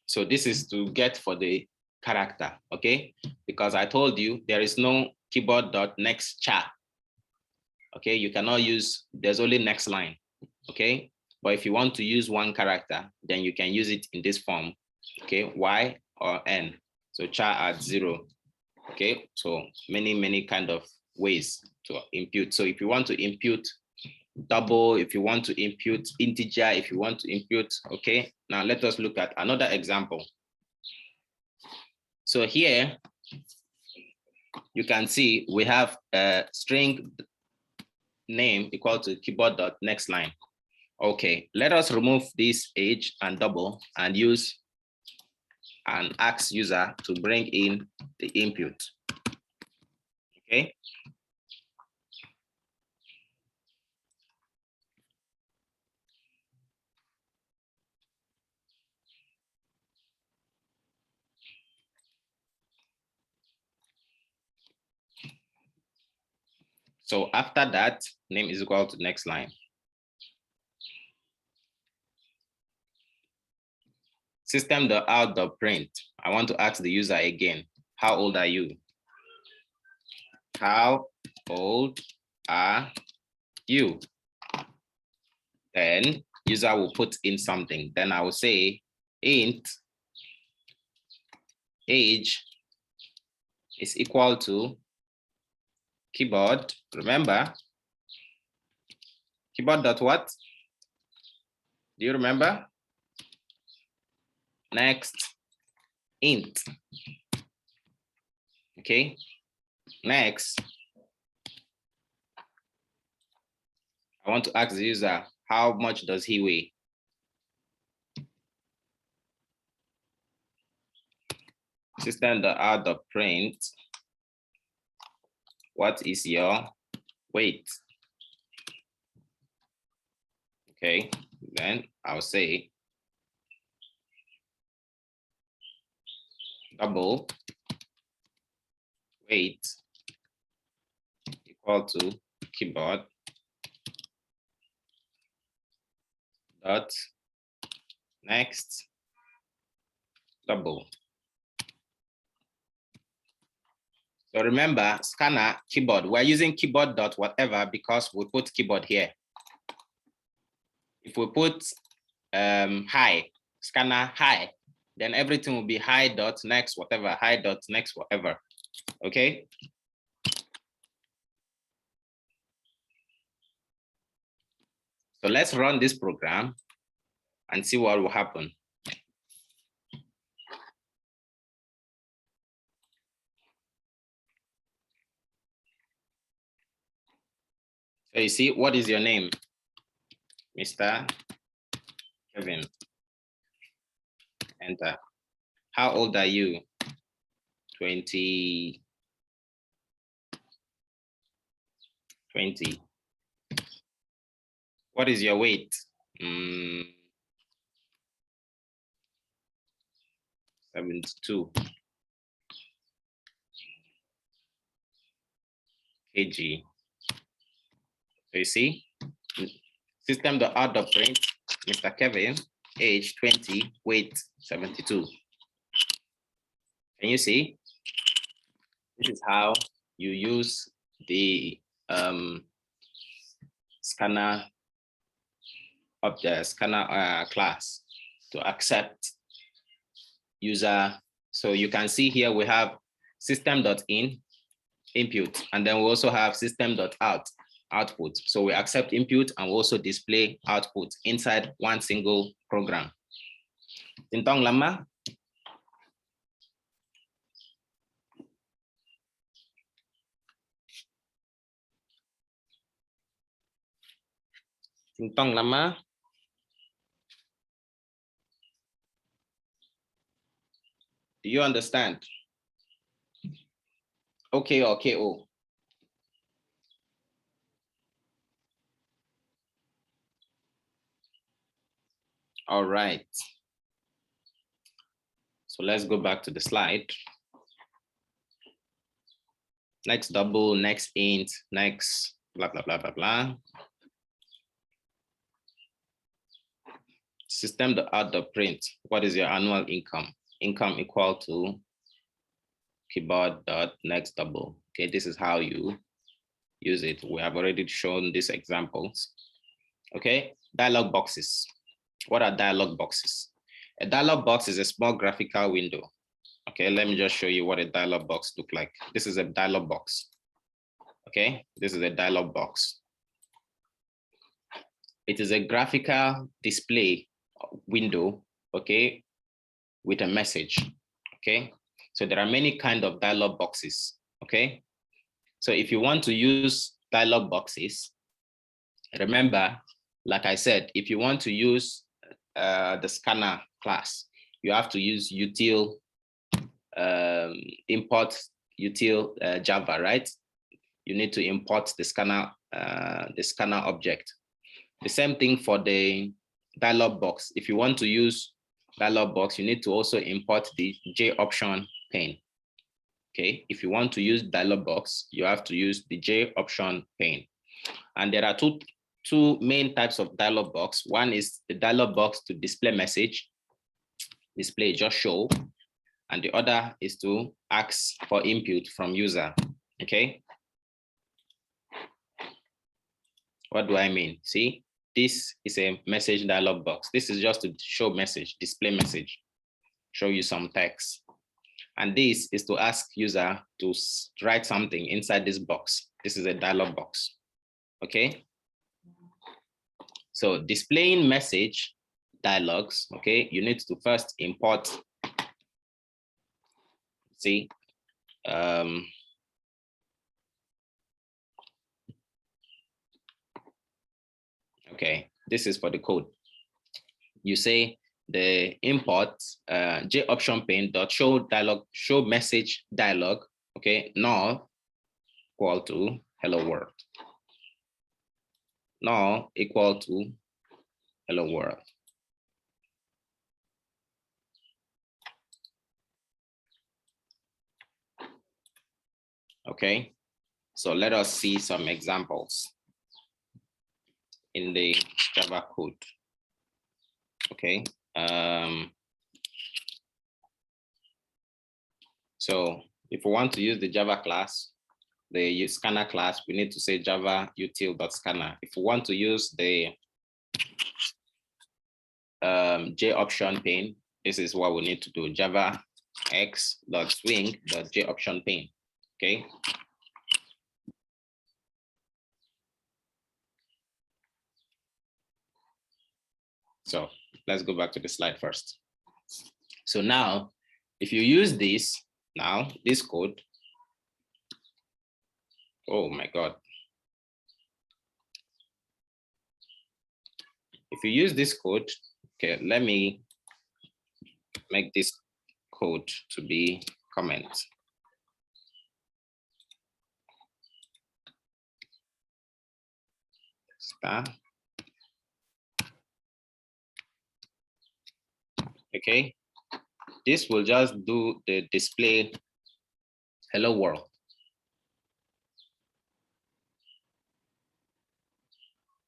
So this is to get for the character, okay? Because I told you there is no keyboard.next char. Okay, you cannot use, there's only next line, okay? But if you want to use one character, then you can use it in this form, okay? Y or N. So char at 0, okay? So many kind of ways to impute. So if you want to impute double, if you want to impute integer, if you want to impute, okay? Now let us look at another example. So here, you can see we have a string name equal to keyboard.next line. Okay, let us remove this age and double and use and ask user to bring in the input. Okay. So after that, name is equal to next line. System.out.print. I want to ask the user again, how old are you? How old are you? Then user will put in something. Then I will say int age is equal to keyboard. Remember, keyboard dot what? Do you remember? Next, int. Okay. Next, I want to ask the user, how much does he weigh? System.out.print. What is your weight? Okay, then I'll say double weight equal to keyboard dot next double. So remember, scanner keyboard, we're using keyboard dot whatever because we put keyboard here. If we put high, scanner high, then everything will be high dot next whatever, high dot next whatever. Okay. So let's run this program and see what will happen. So you see, what is your name? Mr. Kevin. Enter. How old are you? 20. What is your weight? 72 kg. So you see, system.out.print, Mr. Kevin, age 20, weight 72. Can you see? This is how you use the scanner object, scanner class to accept user. So you can see here we have system.in input, and then we also have system.out output. So we accept input and we also display output inside one single program. Tintong lama. Tintong lama. Do you understand? Okay, okay, oh. All right. So let's go back to the slide. Next double, next int, next blah, blah, blah, blah, blah. System.out.print. What is your annual income? Income equal to keyboard.next double. Okay, this is how you use it. We have already shown these examples. Okay, dialog boxes. What are dialog boxes? A dialog box is a small graphical window. Okay, let me just show you what a dialog box looks like. This is a dialog box. Okay, this is a dialog box. It is a graphical display window, okay, with a message. Okay, so there are many kinds of dialog boxes. Okay, so if you want to use dialog boxes, remember, like I said, if you want to use the scanner class, you have to use util import util Java, right? You need to import the scanner object. The same thing for the dialog box. If you want to use dialog box, you need to also import the JOptionPane. Okay, if you want to use dialog box, you have to use the JOptionPane. And there are two main types of dialog box. One is the dialog box to display message, display just show, and the other is to ask for input from user. Okay, what do I mean? See, this is a message dialog box. This is just to show message, display message, show you some text. And this is to ask user to write something inside this box. This is a dialog box. Okay, so displaying message dialogs, okay, you need to first import, see, okay, this is for the code. You say the import JOptionPane.show dialog, show message dialog, okay, null equal to hello world. Null equal to hello world. Okay, so let us see some examples in the Java code. Okay, so if we want to use the Java class, the scanner class, we need to say Java util.scanner. If we want to use the JOptionPane, this is what we need to do: Java x.swing.JOptionPane. Okay. So let's go back to the slide first. So now, if you use this, now this code, oh my God. If you use this code, okay, let me make this code to be comment. Star. Okay, this will just do the display hello world.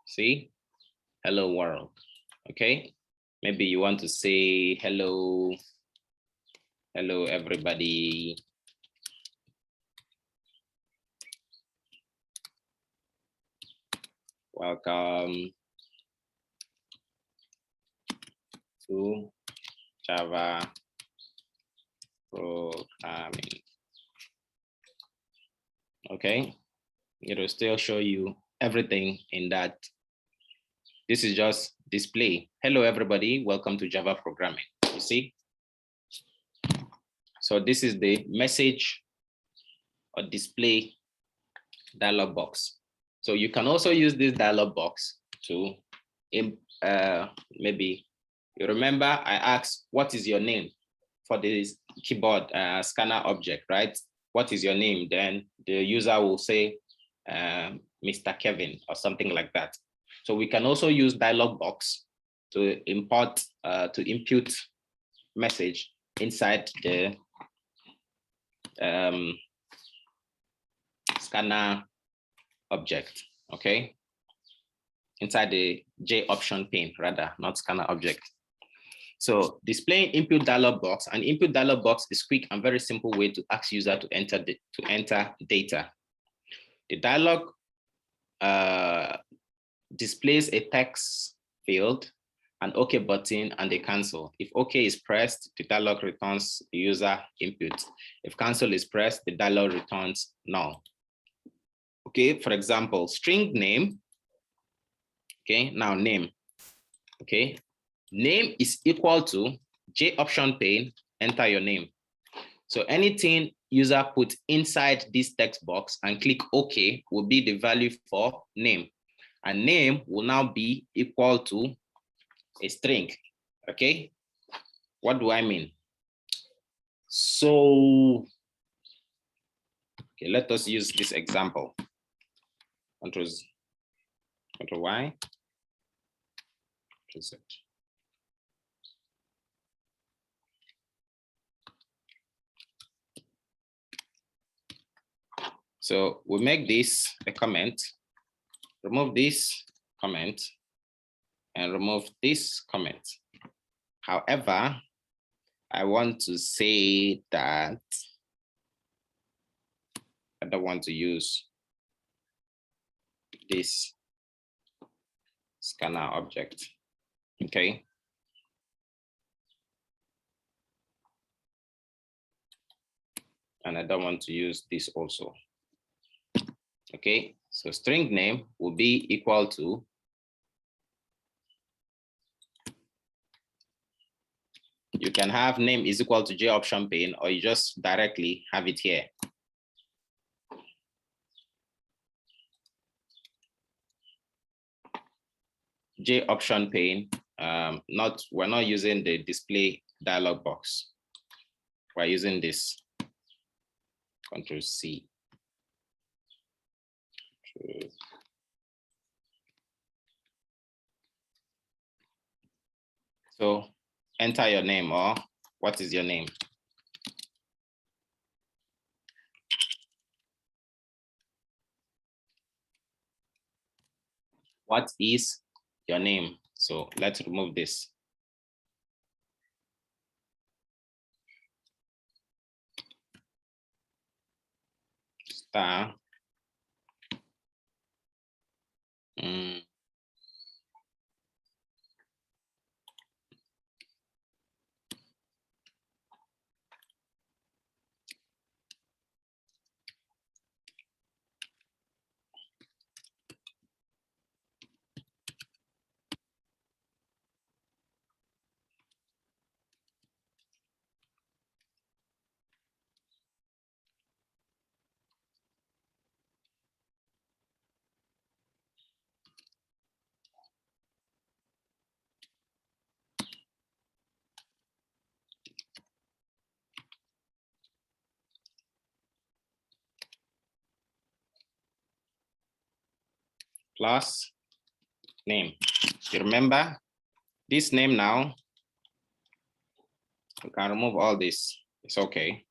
See, hello world. Okay, maybe you want to say hello, hello everybody. Welcome to Java programming. Okay, it will still show you everything in that. This is just display. Hello, everybody. Welcome to Java programming. You see? So this is the message or display dialog box. So you can also use this dialog box to, maybe you remember I asked, what is your name for this keyboard scanner object, right? What is your name? Then the user will say, Mr. Kevin or something like that. So we can also use dialog box to import, to input message inside the scanner object, okay? Inside the JOptionPane, rather, not scanner object. So displaying input dialog box, an input dialog box is quick and very simple way to ask user to enter data. The dialog displays a text field, an OK button, and a cancel. If OK is pressed, the dialog returns the user input. If cancel is pressed, the dialog returns null. Okay, for example, string name. Okay, now name. Okay, name is equal to JOptionPane, enter your name. So anything user put inside this text box and click OK will be the value for name. And name will now be equal to a string, okay? What do I mean? So, okay, let us use this example. Control Y, Control Z. So we make this a comment, remove this comment, and remove this comment. However, I want to say that I don't want to use this scanner object, okay? And I don't want to use this also. Okay, so string name will be equal to you can have name is equal to JOptionPane, or you just directly have it here. JOptionPane, we're not using the display dialog box. We're using this. Control C. So enter your name, or what is your name? What is your name? So let's remove this. Star. Plus name. You remember this name now? We can remove all this. It's okay.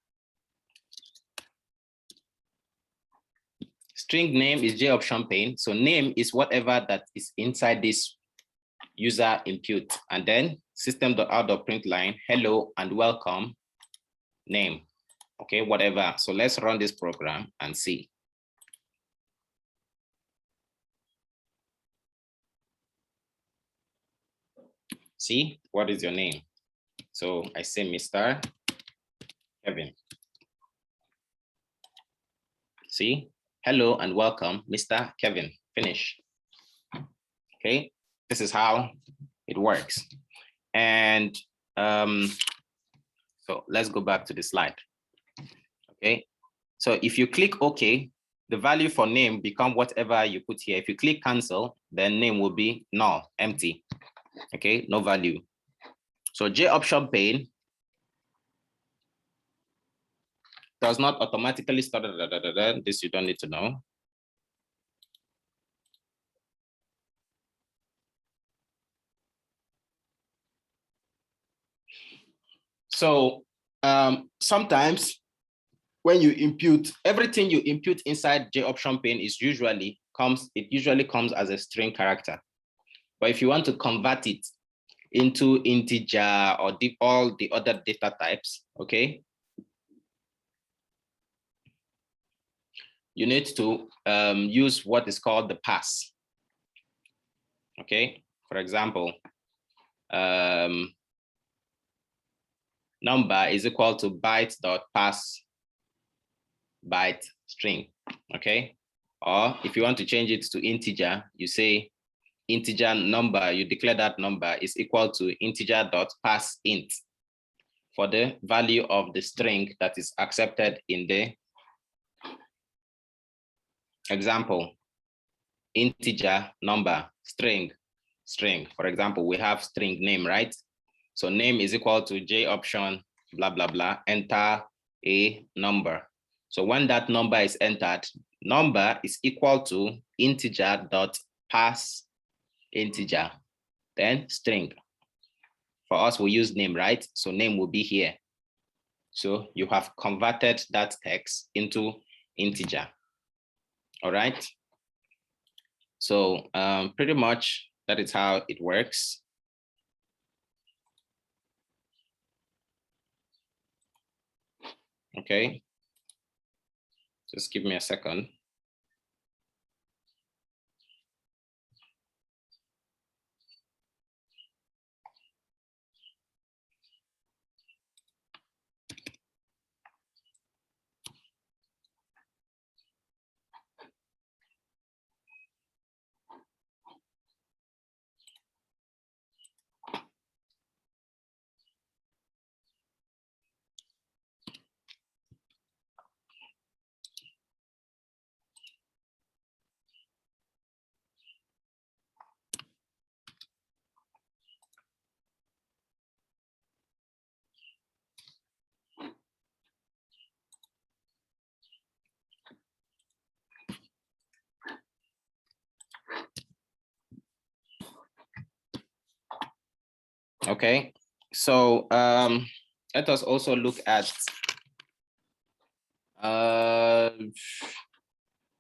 String name is JOptionPane. So name is whatever that is inside this user input. And then system.out.println, hello and welcome name. Okay, whatever. So let's run this program and see. See, what is your name? So I say Mr. Kevin. See, hello and welcome, Mr. Kevin. Finish. Okay, this is how it works. And so let's go back to the slide. Okay, so if you click OK, the value for name become whatever you put here. If you click cancel, then name will be null, empty. Okay, no value. So JOptionPane does not automatically start. This you don't need to know. So sometimes when you input, everything you input inside JOptionPane usually comes as a string character. But if you want to convert it into integer or all the other data types, okay, you need to use what is called the pass. Okay, for example, number is equal to byte.pass byte string, okay? Or if you want to change it to integer, you say integer number, you declare that number is equal to integer.parseInt for the value of the string that is accepted in the example. Integer number string. For example, we have string name, right? So name is equal to JOption blah blah blah, enter a number. So when that number is entered, number is equal to integer.parseInteger, then string. For us, we use name, right? So name will be here. So you have converted that text into integer. All right. So pretty much that is how it works. Okay. Just give me a second. Okay, so let us also look at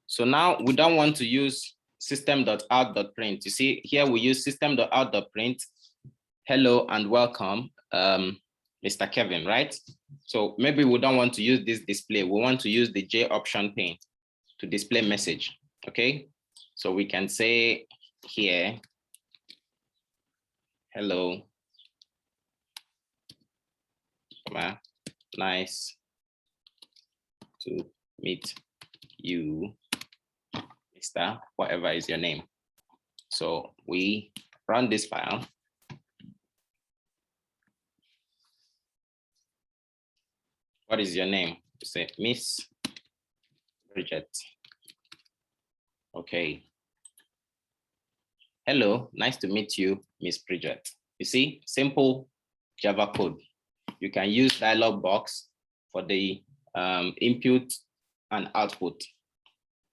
so now we don't want to use system.out.print. You see here we use system.out.print hello and welcome, Mr. Kevin, right? So maybe we don't want to use this display. We want to use the JOptionPane to display message. Okay, so we can say here, hello, nice to meet you, Mr. whatever is your name. So we run this file. What is your name? You say Miss Bridget. Okay. Hello, nice to meet you, Miss Bridget. You see, simple Java code. You can use Dialog Box for the input and output.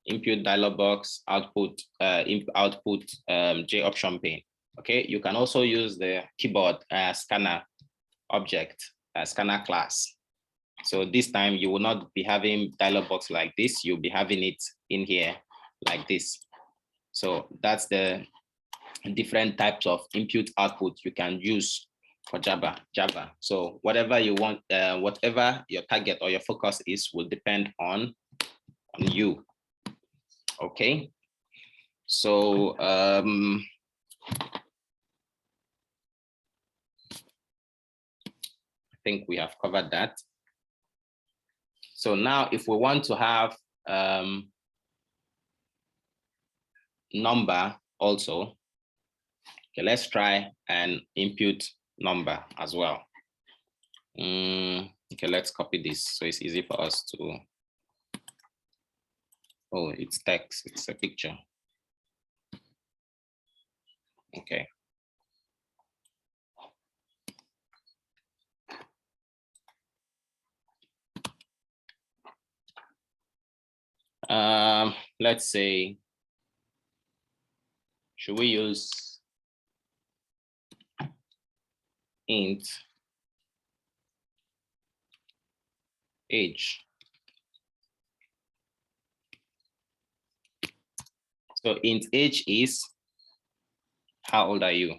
Input Dialog Box, output JOptionPane. Okay, you can also use the keyboard scanner object, scanner class. So this time you will not be having Dialog Box like this. You'll be having it in here like this. So that's the different types of input output you can use for Java. So whatever you want, whatever your target or your focus is will depend on you. Okay. So I think we have covered that. So now if we want to have number also, okay, let's try an input number as well. Okay, let's copy this so it's easy for us to, oh, it's text, it's a picture. Okay. Let's say, should we use int age. So int age is, how old are you?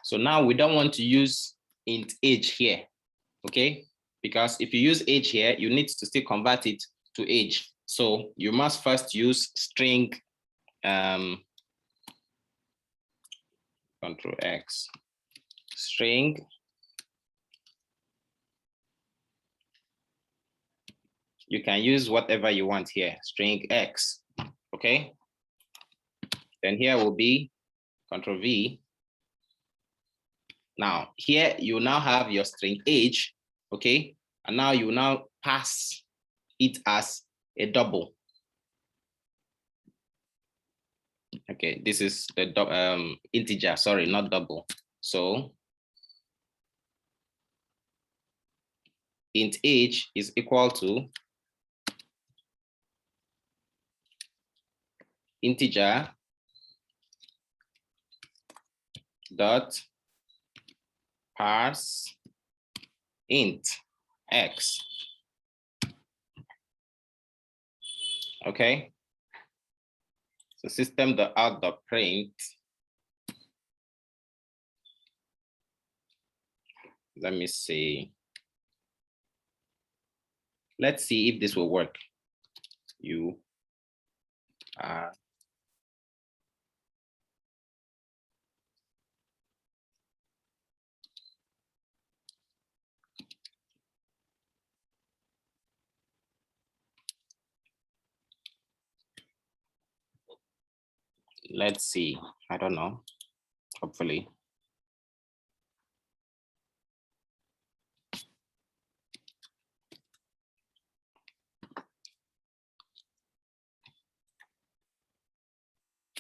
So now we don't want to use int age here, okay? Because if you use age here, you need to still convert it to age. So you must first use string Control X, string you can use whatever you want here, string X, okay? Then here will be Control V. Now here you now have your string age, okay? And now you now pass it as a double. Okay, this is the integer, sorry, not double. So int age is equal to integer dot parse int x. Okay. So system.out.print. Let me see. Let's see if this will work. You are let's see. I don't know. Hopefully.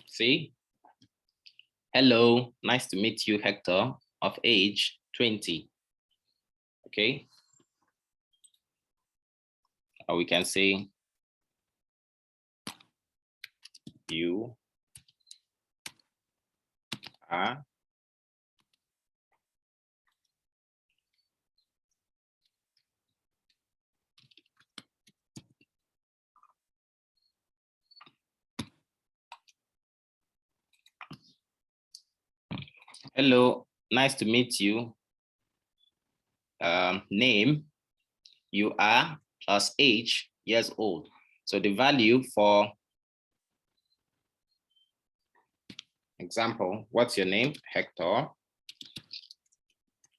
See? Hello, nice to meet you, Hector, of age 20. Okay. Or we can say you are hello, nice to meet you. Name, you are plus age, years old. So the value for example, what's your name? Hector.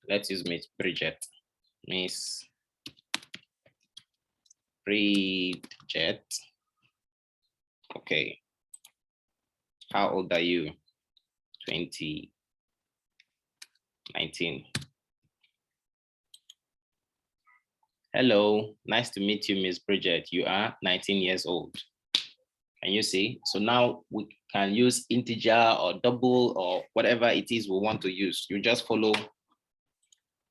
Let's use Miss Bridget. Miss Bridget. Okay. How old are you? 20, 19. Hello, nice to meet you, Miss Bridget. You are 19 years old. Can you see? So now we can use integer or double or whatever it is we want to use. You just follow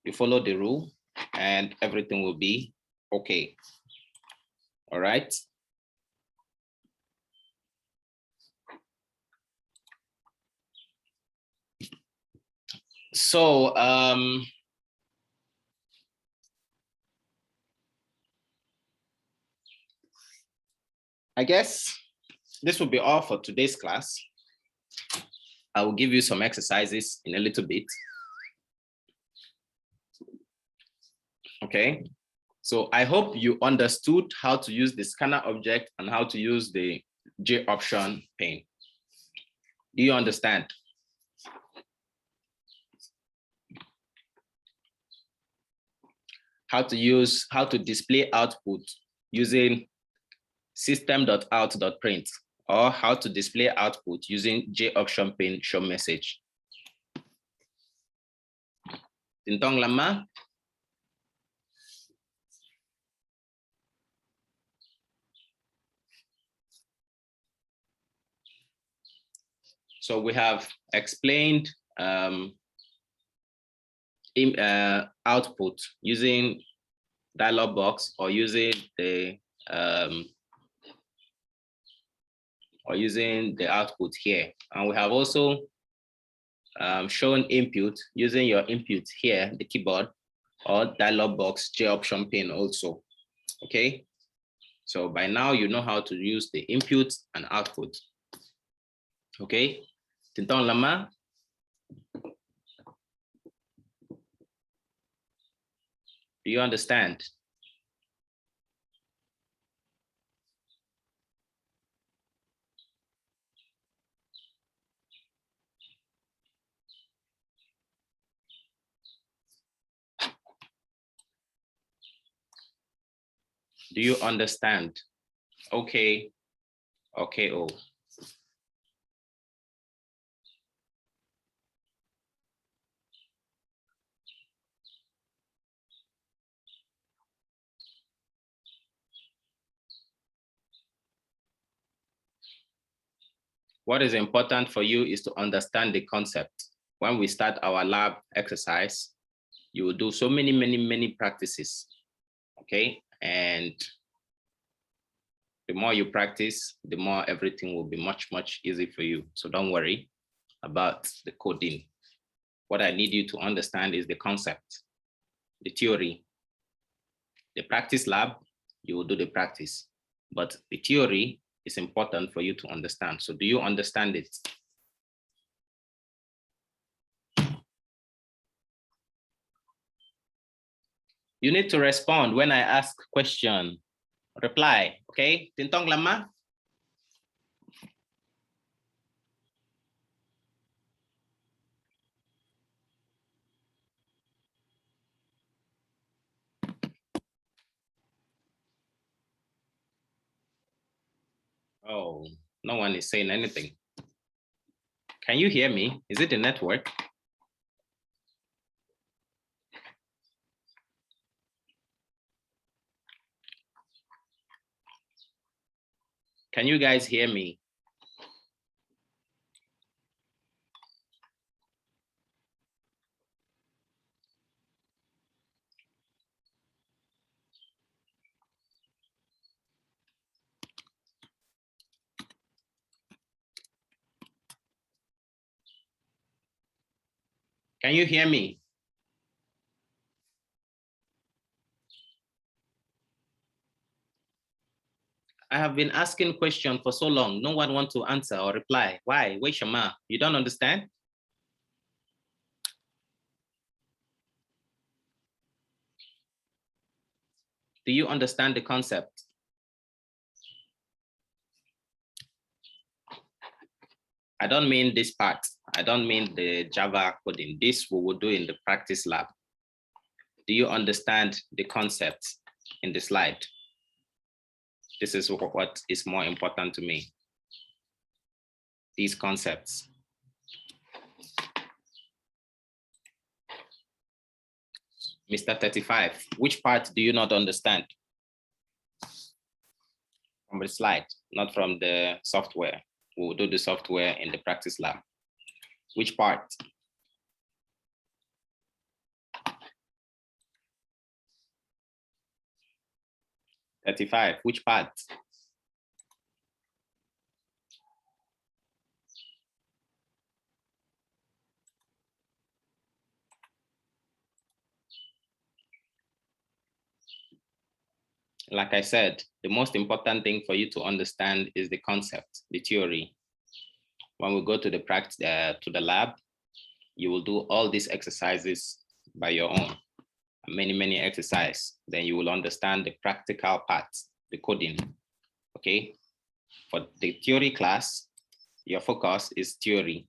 the rule and everything will be okay. All right. So I guess this will be all for today's class. I will give you some exercises in a little bit. Okay, so I hope you understood how to use the scanner object and how to use the JOptionPane. Do you understand? How to display output using system.out.print, or how to display output using JOptionPane show message. Tintong lama? So we have explained output using Dialog Box or using the or using the output here. And we have also shown input using your input here, the keyboard, or dialog box JOptionPane also. Okay, so by now you know how to use the input and output. Okay, Tinton Lama. Do you understand? Do you understand? Okay. Okay. Oh. What is important for you is to understand the concept. When we start our lab exercise, you will do so many practices. Okay. And the more you practice, the more everything will be much easier for you. So don't worry about the coding. What I need you to understand is the concept, the theory. The practice lab, you will do the practice, but the theory is important for you to understand. So do you understand it? You need to respond when I ask question. Reply, okay? Tintong lama? Oh, no one is saying anything. Can you hear me? Is it the network? Can you guys hear me? Can you hear me? I have been asking questions for so long. No one wants to answer or reply. Why? Wait, Shama, you don't understand? Do you understand the concept? I don't mean this part. I don't mean the Java coding. This we will do in the practice lab. Do you understand the concept in the slide? This is what is more important to me. These concepts. Mr. 35, which part do you not understand? From the slide, not from the software. We'll do the software in the practice lab. Which part? $35, which part? Like I said, the most important thing for you to understand is the concept, the theory. When we go to the practice, to the lab, you will do all these exercises by your own, many exercises. Then you will understand the practical parts, the coding, okay? For the theory class, your focus is theory,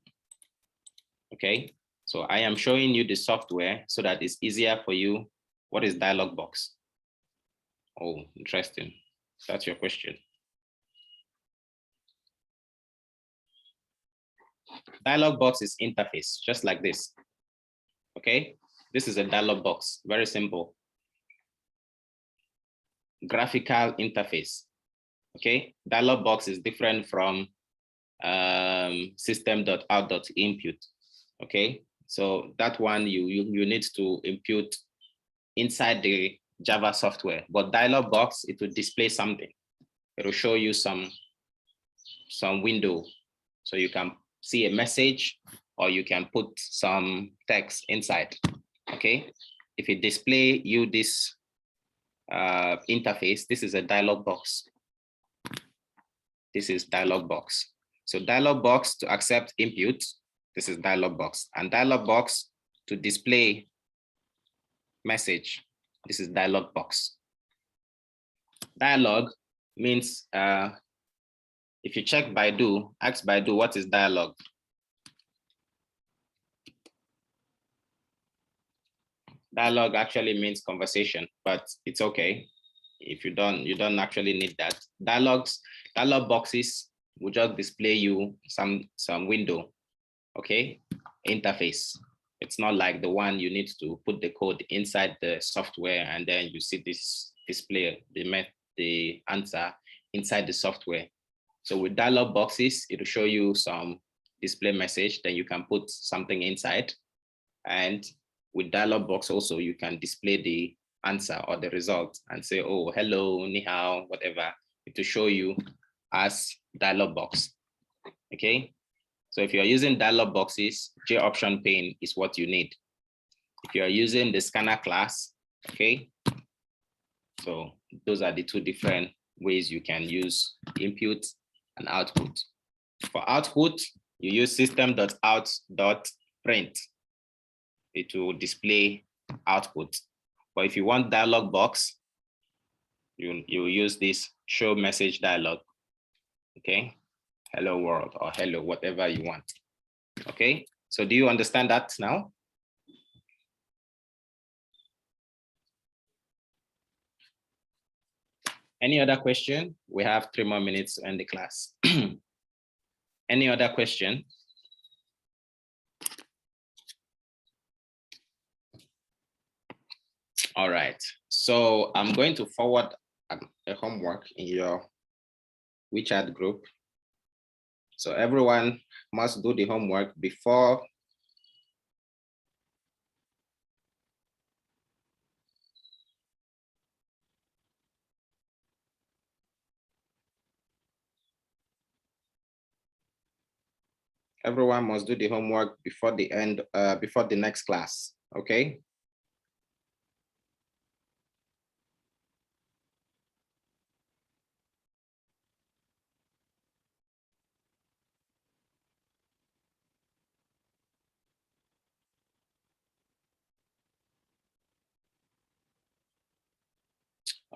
okay? So I am showing you the software so that it's easier for you. What is Dialog Box? Oh, interesting. That's your question. Dialog Box is interface, just like this. Okay, this is a dialog box, very simple. Graphical interface. Okay, dialog box is different from system.out.input. Okay, so that one you need to input inside the Java software, but dialog box, it will display something. It will show you some some window. So you can see a message or you can put some text inside, okay? If it display you this interface, this is a dialog box. This is dialog box. So dialog box to accept input, this is dialog box. And dialog box to display message, this is dialog box. Dialog means, if you check Baidu, ask Baidu, what is dialog? Dialog actually means conversation, but it's okay. If you don't actually need that. Dialog boxes will just display you some window, okay, interface. It's not like the one you need to put the code inside the software and then you see this display, the answer inside the software. So with dialog boxes, it will show you some display message, then you can put something inside. And with dialog box also, you can display the answer or the result and say, oh, hello, ni hao, whatever, to show you as dialog box, okay? So if you're using dialog boxes, JOptionPane is what you need. If you're using the scanner class, okay? So those are the two different ways you can use input and output. For output, you use system.out.print. It will display output. But if you want dialog box, you use this show message dialog, okay? Hello world or hello, whatever you want, okay? So do you understand that now? Any other question? We have 3 more minutes to end the class. Any other question? All right, so I'm going to forward a homework in your WeChat group. So everyone must do the homework before the end, before the next class, okay?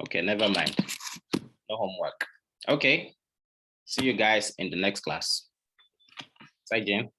Okay, never mind. No homework. Okay. See you guys in the next class. Bye, Jane.